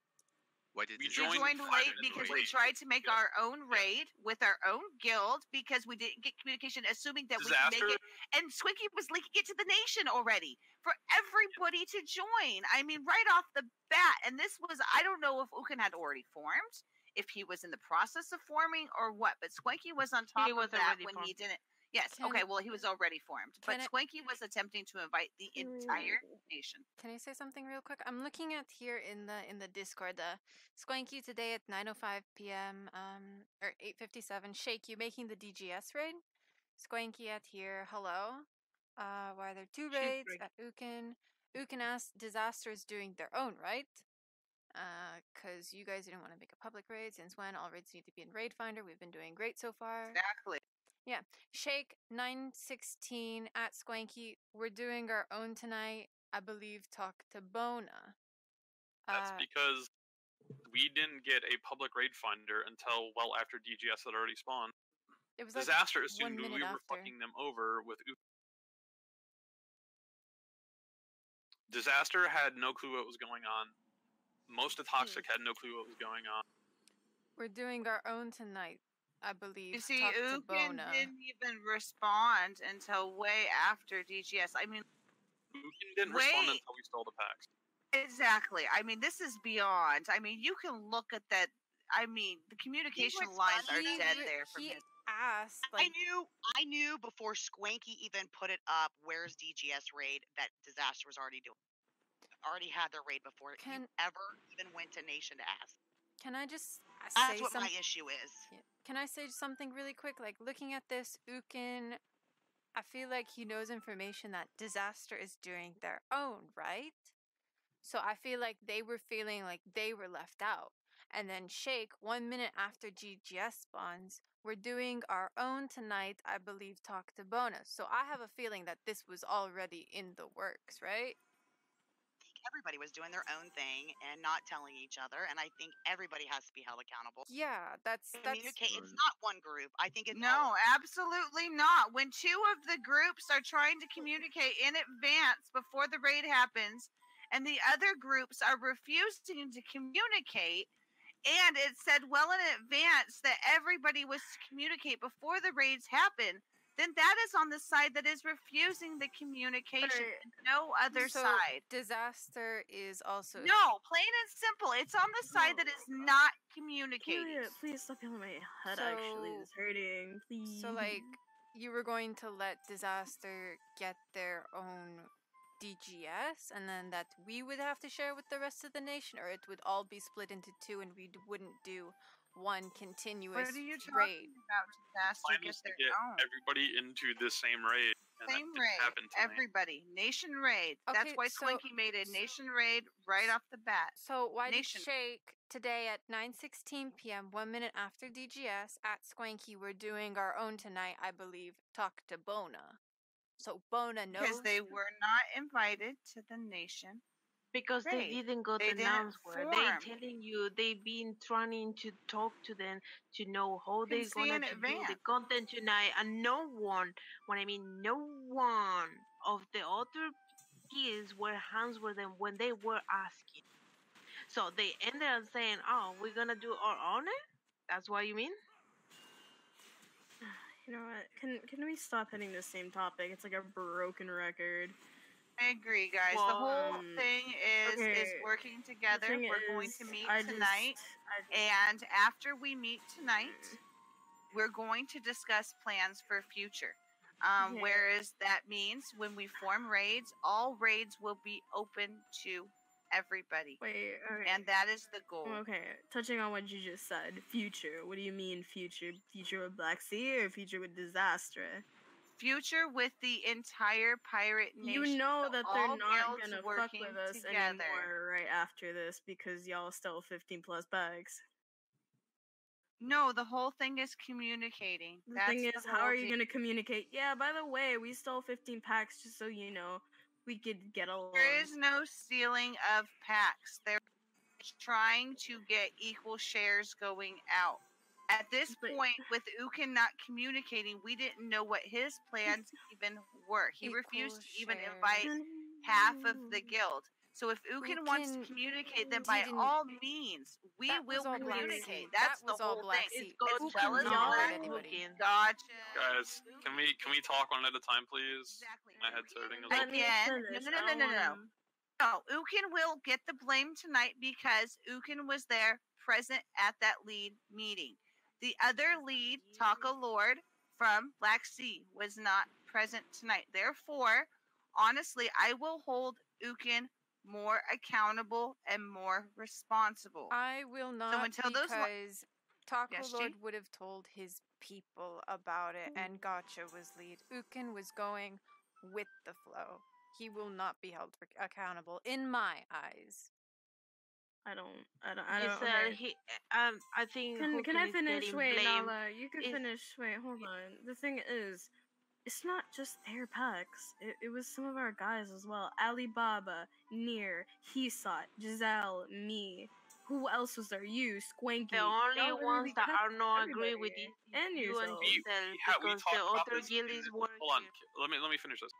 Why did We We Disaster joined 5 late minutes because late. we tried to make our own raid with our own guild because we didn't get communication, assuming that we could Disaster. make it. And Swiggy was leaking it to the nation already for everybody to join. I mean, right off the bat. And this was, I don't know if Ukin had already formed, if he was in the process of forming or what, but Swanky was on top was of that already when he formed. didn't. Yes, Can- okay, well, he was already formed. But can I- Swanky was attempting to invite the entire nation. Can I say something real quick? I'm looking at here in the Discord. Squanky today at 9:05 p.m. Or 8:57. Shake, you making the DGS raid? Squanky at here. Hello. Why are there two Shoot raids raid. at Ukin? Ukin asked Disaster is doing their own, right? Cause you guys didn't want to make a public raid. Since when? All raids need to be in Raid Finder. We've been doing great so far. Exactly. Shake 916 at Squanky. We're doing our own tonight. I believe talk to Bona. That's because we didn't get a public raid finder until well after DGS had already spawned. It was like Disaster 1 assumed we minute were after. fucking them over with Disaster had no clue what was going on. Most of Toxic had no clue what was going on. We're doing our own tonight. I believe. You see, talk to Ukin Bona. didn't even respond until way after DGS. I mean, Ukin didn't respond Wait. until we stole the packs. exactly. I mean, this is beyond. I mean, you can look at that. I mean, the communication lines are He dead re- there from he his. asked I like knew before Squanky even put it up. Where's DGS raid? That Disaster was already doing. Already had their raid before you Can- ever even went to Nation to ask. Can I just That's say what my something? issue is. Can I say something really quick? Like looking at this, Ukin, I feel like he knows information that Disaster is doing their own, right? So I feel like they were feeling like they were left out. And then Shake, 1 minute after GGS spawns, we're doing our own tonight, I believe, talk to Bonus. So I have a feeling that this was already in the works, right? Everybody was doing their own thing and not telling each other, and I think everybody has to be held accountable. Yeah, that's Communicate. It's not one group. I think it's all No, absolutely not. When two of the groups are trying to communicate in advance before the raid happens, and the other groups are refusing to communicate, and it said well in advance that everybody was to communicate before the raids happen, then that is on the side that is refusing the communication, But- and no other so side. Disaster is also No, plain and simple. It's on the side that is not communicating. Julia, please stop yelling. My head actually is hurting. Please. So like you were going to let Disaster get their own DGS, and then that we would have to share with the rest of the nation, or it would all be split into two, and we wouldn't do one continuous What are you talking raid. about? Disaster Plan get was to their get own. everybody into the same raid. And Same that didn't raid. happen tonight. Everybody. Nation raid. That's Okay, why so- Swanky made a nation raid right off the bat. So why Nation. did Shake today at 9:16 p.m., 1 minute after DGS at Swanky, we're doing our own tonight, I believe, talk to Bona. So Bona knows. Because they were not invited to the nation. Because they Raid. didn't go They to didn't announcement. form. They telling you they've been trying to talk to them to know how You can they're see gonna in to do the advance. content tonight, and no one, when I mean no one of the other kids were hands with them when they were asking. So they ended up saying, "Oh, we're gonna do our own." That's what you mean? You know what? Can we stop hitting the same topic? It's like a broken record. I agree, guys. Well, the whole thing is okay, working The together. thing We're going is, to meet I just- tonight. And after we meet tonight, we're going to discuss plans for future. Yeah. Whereas that means when we form raids, all raids will be open to everybody. Wait, okay. And that is the goal. Okay, touching on what you just said, future. What do you mean future? Future with Black Sea or future with Disaster? Future with the entire pirate nation. You know so that they're all not guilds gonna fuck working with us together. anymore right after this because y'all stole 15 plus bags. No, the whole thing is communicating. The That's thing the is, how whole are you deal. gonna communicate? Yeah, by the way, we stole 15 packs just so you know we could get along. There is no stealing of packs. They're trying to get equal shares going out. At this But- point, with Ukin not communicating, we didn't know what his plans even were. He refused to even Equal invite half of the guild. So if Ukin wants to Ukin communicate, then by didn't- all means, we That was will all Black communicate. Sea. That's That was the all whole Black thing. Sea. It's As good well as to not know hurt anybody. cooking. Gotcha. Guys, can we talk one at a time, please? Exactly. My head's hurting a Let little. me Again, finish. no, no, I no, don't no, no. wanna- No, Ukin will get the blame tonight because Ukin was there present at that lead meeting. The other lead, Taka Lord from Black Sea, was not present tonight. Therefore, honestly, I will hold Ukin more accountable and more responsible. I will not until those because Taco Yes, Lord G? would have told his people about it, and Gotcha was lead. Ukin was going with the flow. He will not be held accountable in my eyes. I don't. You said okay. he. I think. Can Hookin I is finish? getting Wait, blamed. Nala, you can is- finish. Wait, hold on. The thing is, it's not just their packs. It was some of our guys as well. Alibaba, Near, Hisat, Giselle, me. Who else was there? You, Squanky. The only Y'all literally ones that cut are not agree with everybody. it And is you and yourself. Giselle, We because talked the about other this in guilds this- were Hold on, here. let me finish this.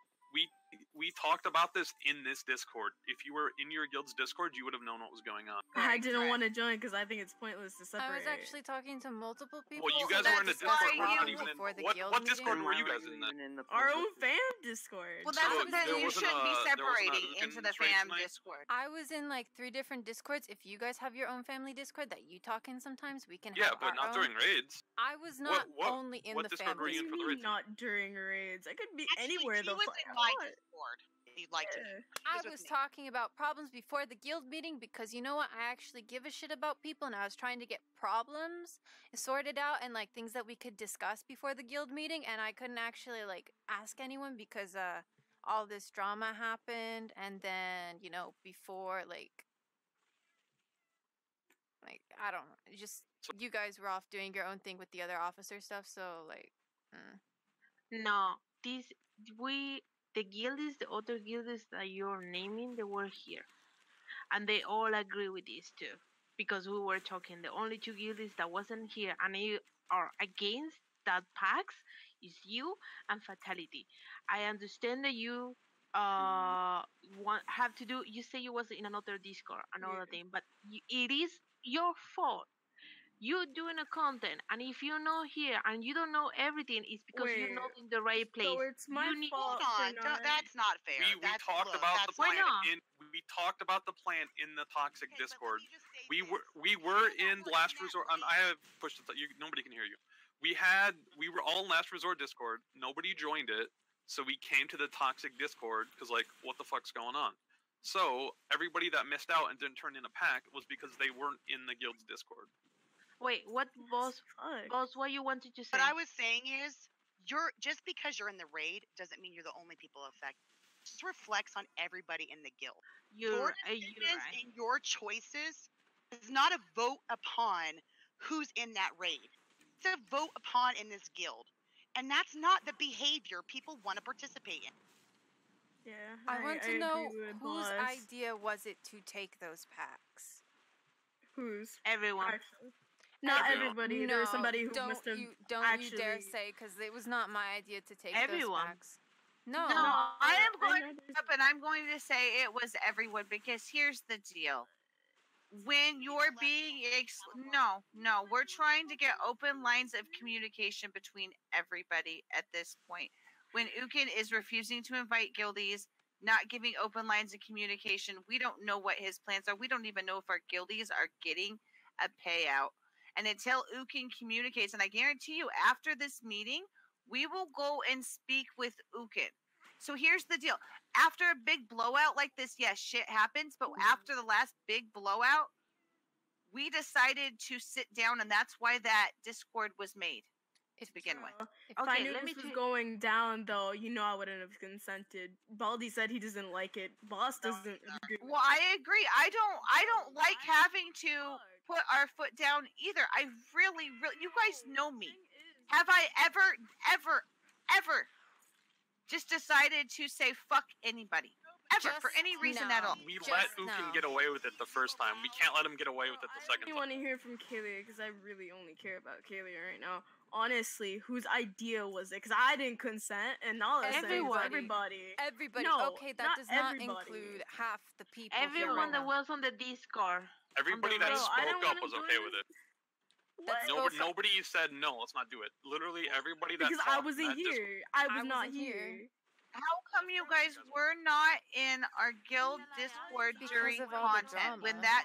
We talked about this in this Discord. If you were in your guild's Discord, you would have known what was going on. I Correct, didn't correct. want to join because I think it's pointless to separate. I was actually talking to multiple people. Well, you So guys were in a that's Discord. why We're not you- even in. before the What guild Discord meeting? were you guys in? our own fan Discord. Well, that's So what then there you wasn't shouldn't be a- there wasn't a separating Ukin into the trade fam tonight? Discord. I was in like 3 different Discords. If you guys have your own family Discord that you talk in sometimes, we can Yeah, have but our not own. during raids. I was not what- only in what the Discord were family. you in What for do the you raid mean team? not during raids? I could be Actually, anywhere he the was fuck in I my want. Discord. He liked it. Yeah. I was with was me. talking about problems before the guild meeting because you know what? I actually give a shit about people and I was trying to get problems sorted out and like things that we could discuss before the guild meeting, and I couldn't actually like ask anyone because all this drama happened, and then before like I don't know, just you guys were off doing your own thing with the other officer stuff, so like No, the guilds, the other guilds that you're naming, they were here, and they all agree with this too, because we were talking. The only 2 guilds that wasn't here and you are against that packs is you and Fatality. I understand that you have to do. You say you was in another Discord, another Yeah. thing, but it is your fault. You doing a content, and if you're not here and you don't know everything, it's because you're not Wait, in the right place. So it's my You need- fault Hold for on, not. that's not fair. We That's, talked look, about the that's Why plan not fair. not? we talked about the plan in the toxic Okay, but let Discord. me just say We this. were You're in not last working resort. that I late. have pushed it. Nobody can hear you. We were all in last resort Discord. Nobody joined it. So we came to the toxic Discord because, like, what the fuck's going on? So everybody that missed out and didn't turn in a pack was because they weren't in the guild's Discord. Wait, what, boss? Boss, what you wanted to say? What I was saying is, you're just because you're in the raid doesn't mean you're the only people affected. It just reflects on everybody in the guild. Your decisions right. and your choices is not a vote upon who's in that raid. It's a vote upon in this guild. And that's not the behavior people want to participate in. Yeah. I want to know agree with whose Boss. idea was it to take those packs? Whose? Everyone. Actually. Not Everyone. everybody. There was somebody who don't must have you dare actually- say, because it was not my idea to take Everyone. those packs. No. No, I am I going know to there's- up and I'm going to say it was everyone because here's the deal. When you're being no, we're trying to get open lines of communication between everybody at this point. When Ukin is refusing to invite guildies, not giving open lines of communication, we don't know what his plans are. We don't even know if our guildies are getting a payout. And until Ukin communicates, and I guarantee you, after this meeting, we will go and speak with Ukin. So here's the deal. After a big blowout like this, yes, shit happens, but after the last big blowout, we decided to sit down, and that's why that Discord was made to begin with. If Okay, I knew let me this was ta- going down, though, I wouldn't have consented. Baldy said he doesn't like it. Boss doesn't agree. Well, I agree. I don't like having to put our foot down either. I really, you guys know me. Have I ever just decided to say fuck anybody? Ever, for any reason at all. We Just let Ukin no. get away with it the first time. We can't let him get away with it the I second only want time. to hear from Kaylee because I really only care about Kaylee right now. Honestly, whose idea was it? Because I didn't consent, and all I said is Everybody. everybody. Everybody. No, okay, that not does not everybody. include half the people. here Everyone right that now. was on the Discord. Everybody on the that road. I don't spoke up wanna was join okay this- with it. What? Let's go for- Nobody said no. Let's not do it. Literally, everybody that Because I talked in wasn't that Discord- here. I was not wasn't here. here. How come you guys were not in our guild Discord Because during of all the content? When drama. that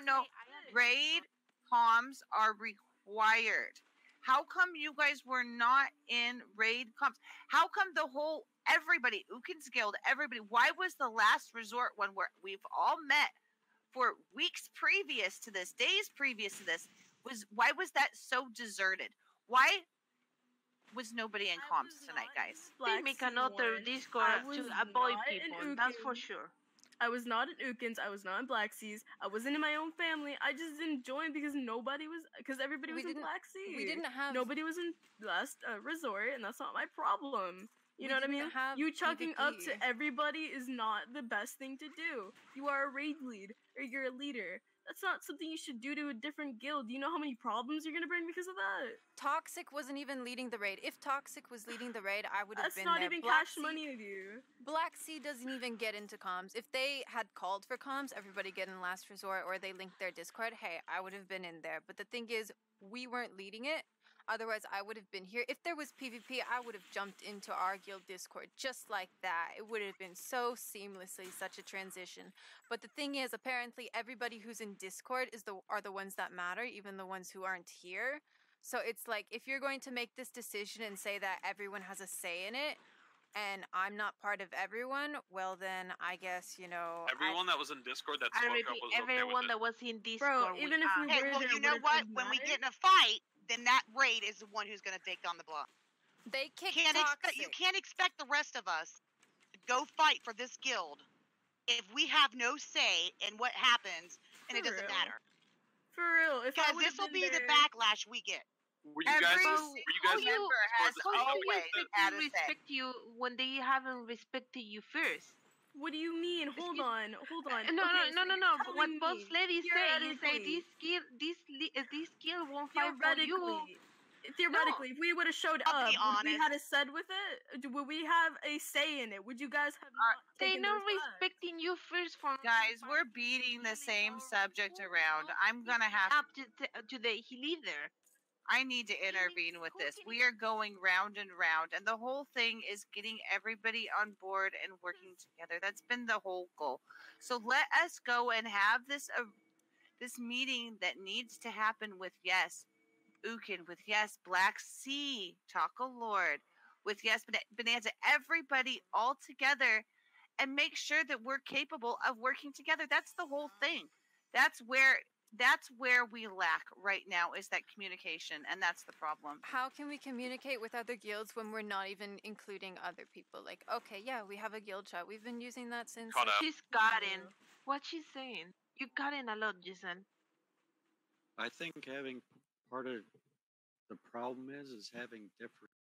no. Raid comms are required. How come you guys were not in raid comms? How come the whole everybody, Ukin's guild, everybody? Why was the last resort one where we've all met for weeks previous to this, days previous to this? Why was that so deserted? Why was nobody in comms tonight, guys? They make another Discord to avoid people. That's for sure. I was not in Ukins. I was not in Black Seas. I wasn't in my own family. I just didn't join because everybody We was in didn't- Black Sea. We didn't have. Nobody was in Last Resort, and that's not my problem. You We know what I didn't mean? have You chucking up PvP. to everybody is not the best thing to do. You are a raid lead, or you're a leader. That's not something you should do to a different guild. Do you know how many problems you're gonna bring because of that? Toxic wasn't even leading the raid. If Toxic was leading the raid, I would have That's been not there. even Black cash Sea- money of you. Black Sea doesn't even get into comms. If they had called for comms, everybody get in last resort, or they linked their Discord, hey, I would have been in there. But the thing is, we weren't leading it. Otherwise, I would have been here. If there was PvP, I would have jumped into our guild Discord just like that. It would have been so seamlessly such a transition. But the thing is, apparently, everybody who's in Discord are the ones that matter, even the ones who aren't here. So it's like, if you're going to make this decision and say that everyone has a say in it, and I'm not part of everyone, well then, I guess, Everyone that was in Discord that I spoke up repeat, was okay with everyone it. that was in Discord. even if we Hey, were well, there, you know would it what? have When we mattered? get in a fight, then that raid is the one who's going to take down the block. they kicked You Toxic. can't expect the rest of us to go fight for this guild if we have no say in what happens, and it For doesn't real. matter. For real, if I Because would this will be the there, backlash we get. Were you guys? Every Were single you guys? member has Discord How do you always expect had to a say. respect you when they haven't respected you first? What do you mean? Hold on. No, Okay, no. you're But what telling Boss me Lady say, you say theoretically- this skill won't fight for you. Theoretically, if we would have showed I'll up, be would we honest. had a said with it? Would we have a say in it? Would you guys have not They taken not those facts? respecting you first from Guys, we're beating the same subject around. I'm gonna have up to the he leave there. I need to intervene with this. We are going round and round, and the whole thing is getting everybody on board and working together. That's been the whole goal. So let us go and have this meeting that needs to happen with yes, Ukin, with yes, Black Sea, Taco Lord, with Yes Bonanza, everybody all together, and make sure that we're capable of working together. That's the whole thing. That's where we lack right now, is that communication, and that's the problem. How can we communicate with other guilds when we're not even including other people? Like, okay, yeah, we have a guild chat. We've been using that since. Caught up. She's gotten. What she's saying. You got in a lot, Jason. I think having part of the problem is having different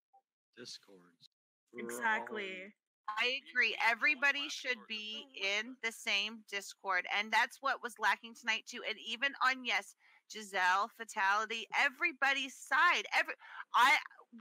discords. We're all Exactly. I agree. Everybody should be in the same Discord, and that's what was lacking tonight too. And even on Giselle, Fatality, everybody's side.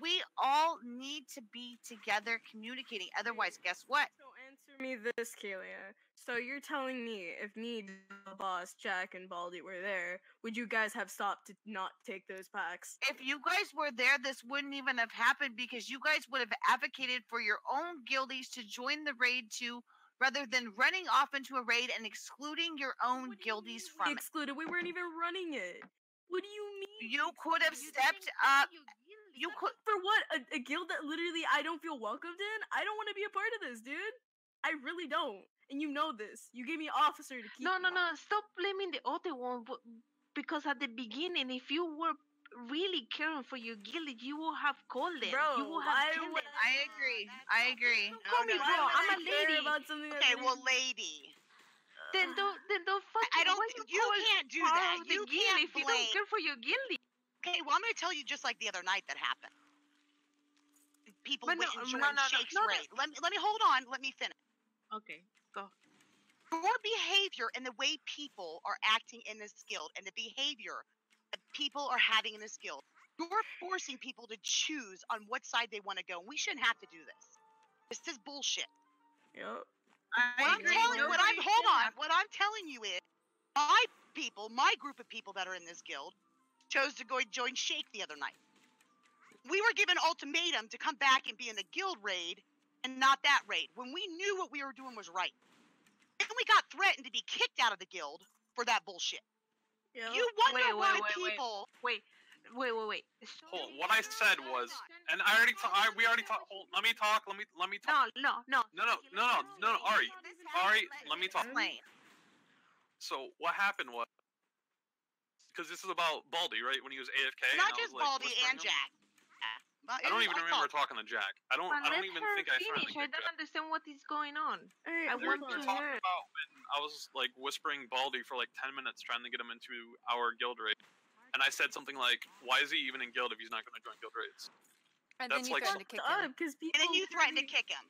We all need to be together communicating. Otherwise, guess what? So answer me this, Kalia. So you're telling me if me, the boss, Jack, and Baldy were there, would you guys have stopped to not take those packs? If you guys were there, this wouldn't even have happened, because you guys would have advocated for your own guildies to join the raid too, rather than running off into a raid and excluding your own What do you guildies mean from we it. excluded? We weren't even running it. What do you mean? You could have stepped up. You could. For what? A guild that literally I don't feel welcomed in? I don't want to be a part of this, dude. I really don't. And you know this. You gave me an officer to keep No. me. Stop blaming the other one. Because at the beginning, if you were really caring for your guild, you would have called them. Bro, you would have why told would them. I agree. Don't call me no, bro. no, I'm a I care lady. about something that Okay, well, literally- lady. Then don't fucking. I don't why think you you call can't do part that. of the You guild can't if you blame. don't care for your guild. Okay, well, I'm going to tell you just like the other night that happened. People But went no, and no, joined no, Shake's no, no. raid. Let me hold on. Let me finish. Okay, go. Your behavior and the way people are acting in this guild and the behavior that people are having in this guild, you're forcing people to choose on what side they want to go. And we shouldn't have to do this. This is bullshit. Yup. What I'm telling you is, my people, my group of people that are in this guild, chose to go join Shake the other night. We were given ultimatum to come back and be in the guild raid and not that raid, when we knew what we were doing was right. And we got threatened to be kicked out of the guild for that bullshit. Yup. You wonder Wait, why wait, wait, people. Wait. So Hold, what I said was, and I already we already talked. Let me talk. Let me talk. No. No, Ari, let me talk. Explain. So what happened was, because this is about Baldy, right? When he was AFK. Not and I just was, like, Baldy whispering and him. Jack. I don't even remember talking to Jack. I don't even think I finish. I don't understand what is going on. Hey, I We were want hold to on. talking hear. about when I was like whispering Baldy for like 10 minutes trying to get him into our guild raid. And I said something like, why is he even in guild if he's not going to join guild raids? And That's then you like threatened to kick him. Because people. And then you threatened to literally- kick him.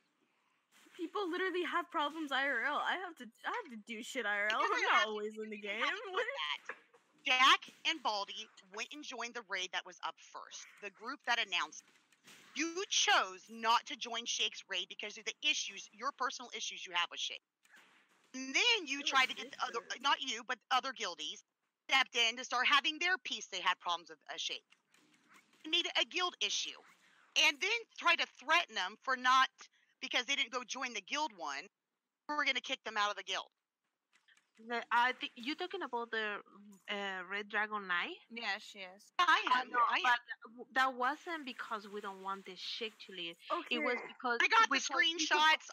People literally have problems IRL. I have to do shit IRL. It I'm doesn't not have to- always in the it doesn't game. have to do with that. Jack and Baldy went and joined the raid that was up first. The group that announced it. You chose not to join Shake's raid because of the issues, your personal issues you have with Shake. And then you Who tried is to get this the other, dude? not you, but other guildies stepped in to start having their piece. They had problems with Shake. It made it a guild issue. And then tried to threaten them for not, because they didn't go join the guild one, we're going to kick them out of the guild. I think you talking about the Red Dragon Knight. Yeah, she is. I am. But that wasn't because we don't want the shake to leave. Okay. It was because I got the because people- screenshots.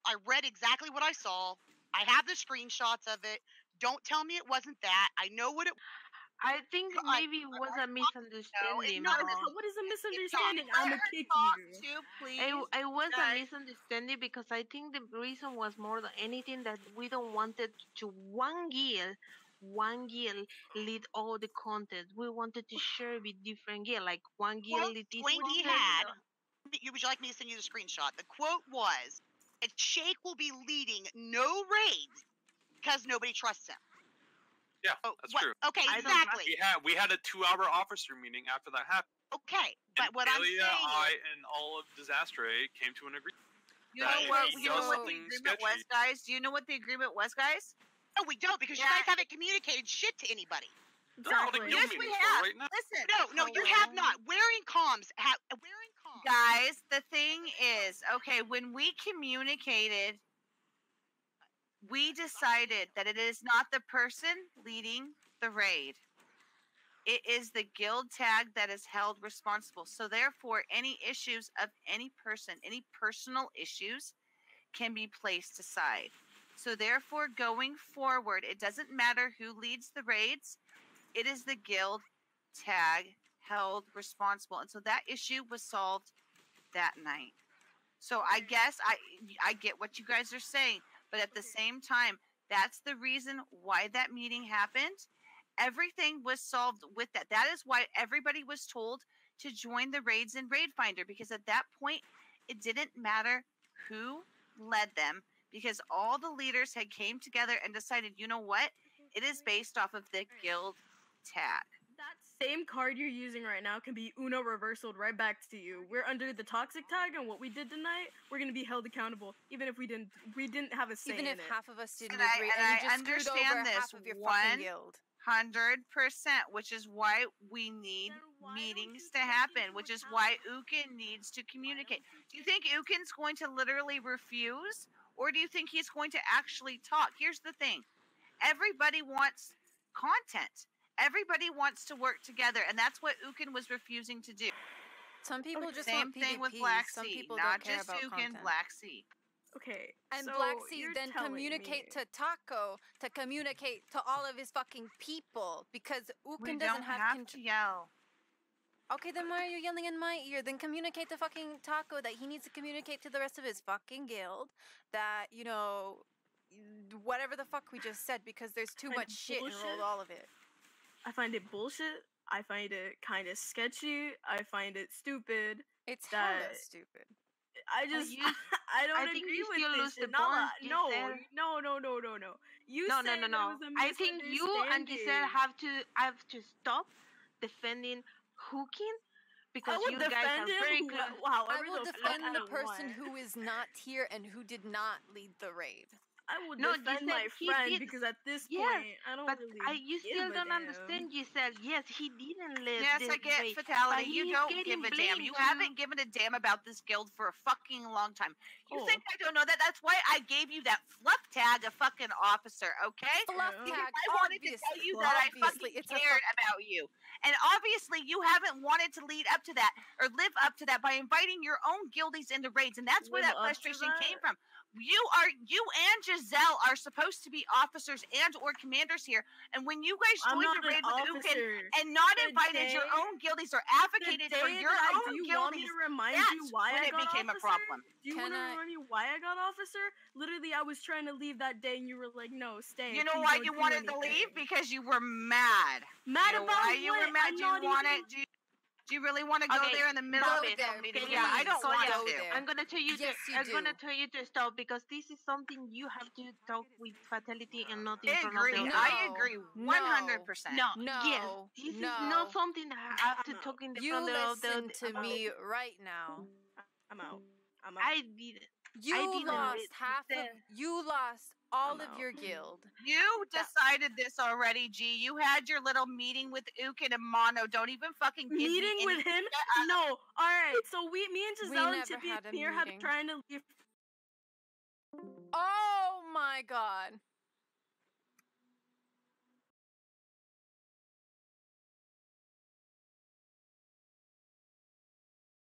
I read exactly what I saw. I have the screenshots of it. Don't tell me it wasn't that. I know what it I think No, I- maybe it was a No, misunderstanding. not- bro. What is a It's misunderstanding? Let I'ma her kick talk you. too, please. It was a guys. misunderstanding because I think the reason was more than anything that we don't wanted to one guild lead all the content. We wanted to share with different guild, like one guild quote lead this Swanky content, had. Would you like me to send you the screenshot? The quote was, that Shake will be leading no raids because nobody trusts him. Yeah, Oh, that's what- true. Okay, I don't exactly. We had a 2-hour officer meeting after that happened. Okay, but And what I'm Delia, saying I, is, and all of Disaster came to an agreement. You that know what? he You know does what the something agreement was, sketchy. guys? Do you know what the agreement was, guys? no, we don't, because you Yeah. guys haven't communicated shit to anybody. They're all the Exactly. guild Yes, we meetings for have. right now. Listen, No, you have not. Wearing comms. Wearing comms. guys, the thing is, okay, when we communicated, we decided that it is not the person leading the raid. It is the guild tag that is held responsible. So therefore, any issues of any person, any personal issues, can be placed aside. So therefore, going forward, it doesn't matter who leads the raids. It is the guild tag held responsible. And so that issue was solved that night. So I guess I get what you guys are saying, but at the same time, that's the reason why that meeting happened. Everything was solved with that. That is why everybody was told to join the raids in Raid Finder, because at that point, it didn't matter who led them, because all the leaders had came together and decided, you know what? It is based off of the guild tag. That same card you're using right now can be Uno reversaled right back to you. We're under the toxic tag, and what we did tonight, we're gonna be held accountable, even if we didn't have a say Even in if it. half of us didn't And I- agree, and and you I just screwed understand over this half of your one- fucking guild. 100%, which is why we need Then why don't meetings you to take happen, into which is account- why Ukin needs to communicate. Do you think Ukin's going to literally refuse, or do you think he's going to actually talk? Here's the thing. Everybody wants content. Everybody wants to work together, and that's what Ukin was refusing to do. Some people just Same want thing with PvP. Black Some Sea, people not don't care just about Ukin, content. Black Sea. Okay, And so Black Sea you're then telling communicate me- to Taco to communicate to all of his fucking people because We Ukin don't doesn't have to yell. Okay, then why are you yelling in my ear? Then communicate to fucking Taco that he needs to communicate to the rest of his fucking guild that, you know, whatever the fuck we just said, because there's too Kind much of shit bullshit. enrolled all of it. I find it bullshit. I find it kind of sketchy. I find it stupid. It's hella That- stupid. I just, you- I don't I think agree you with still this lose the shit. Nala, point, no, Giselle. no. You No, said no, no, that it no. was a I think you and Giselle misunderstanding. have to stop defending Hookin because I would you guys defend are very him. close. I However, will the defend fuck the I person want. who is not here and who did not lead the raid. I would No, defend Giselle, my he friend did- because at this Yes, point, I don't But really. you give still a don't damn. understand, Giselle. Yes, he didn't lead Yes, this I get raid, fatality. but You he's don't getting give a damn. blamed You too. haven't given a damn about this guild for a fucking long time. You Oh. think I don't know that? That's why I gave you that fluff tag a fucking officer, okay? Fluff Yeah. Because tag, I wanted to tell you that I obviously, fucking it's a cared about you. And obviously you haven't wanted to lead up to that or live up to that by inviting your own guildies into raids. And that's where Live that up to frustration came that? from. You and Giselle are supposed to be officers and or commanders here. And when you guys I'm joined not the an raid with Ukin officer. and not The invited your day- own guildies or The advocated for day your that own do you want me guildies, to remind that's you why when I it got became a officer? problem. Do you Can want to I- remind you why I got officer? Literally, I was trying to leave that day, and you were like, "No, stay." You know please why don't you do wanted to leave? anything." Because you were mad. Mad You know about why you what? were mad? I'm Do you not want even- it? Do you really want to go Okay, there in the middle go of the there, guild meeting? please. Yeah, I don't Go want there. to. I'm gonna tell you Yes, to. you I'm gonna do. tell you to stop because this is something you have to talk with Fatality and not in I front agree. of the No. I agree 100%. No, No, yes, this is no. not something that I have to I'm out. talk in the You front of listen the. to me right now. I'm out. I'm out. I did. You didn't lost read half of. Giselle. You lost all I'm of out. your guild. You decided this already, G. You had your little meeting with Ukin and Mono. Don't even fucking give Meeting me with him? No. All right. So me and We Giselle and never Tippy had a here have meeting. trying to leave. Oh my god.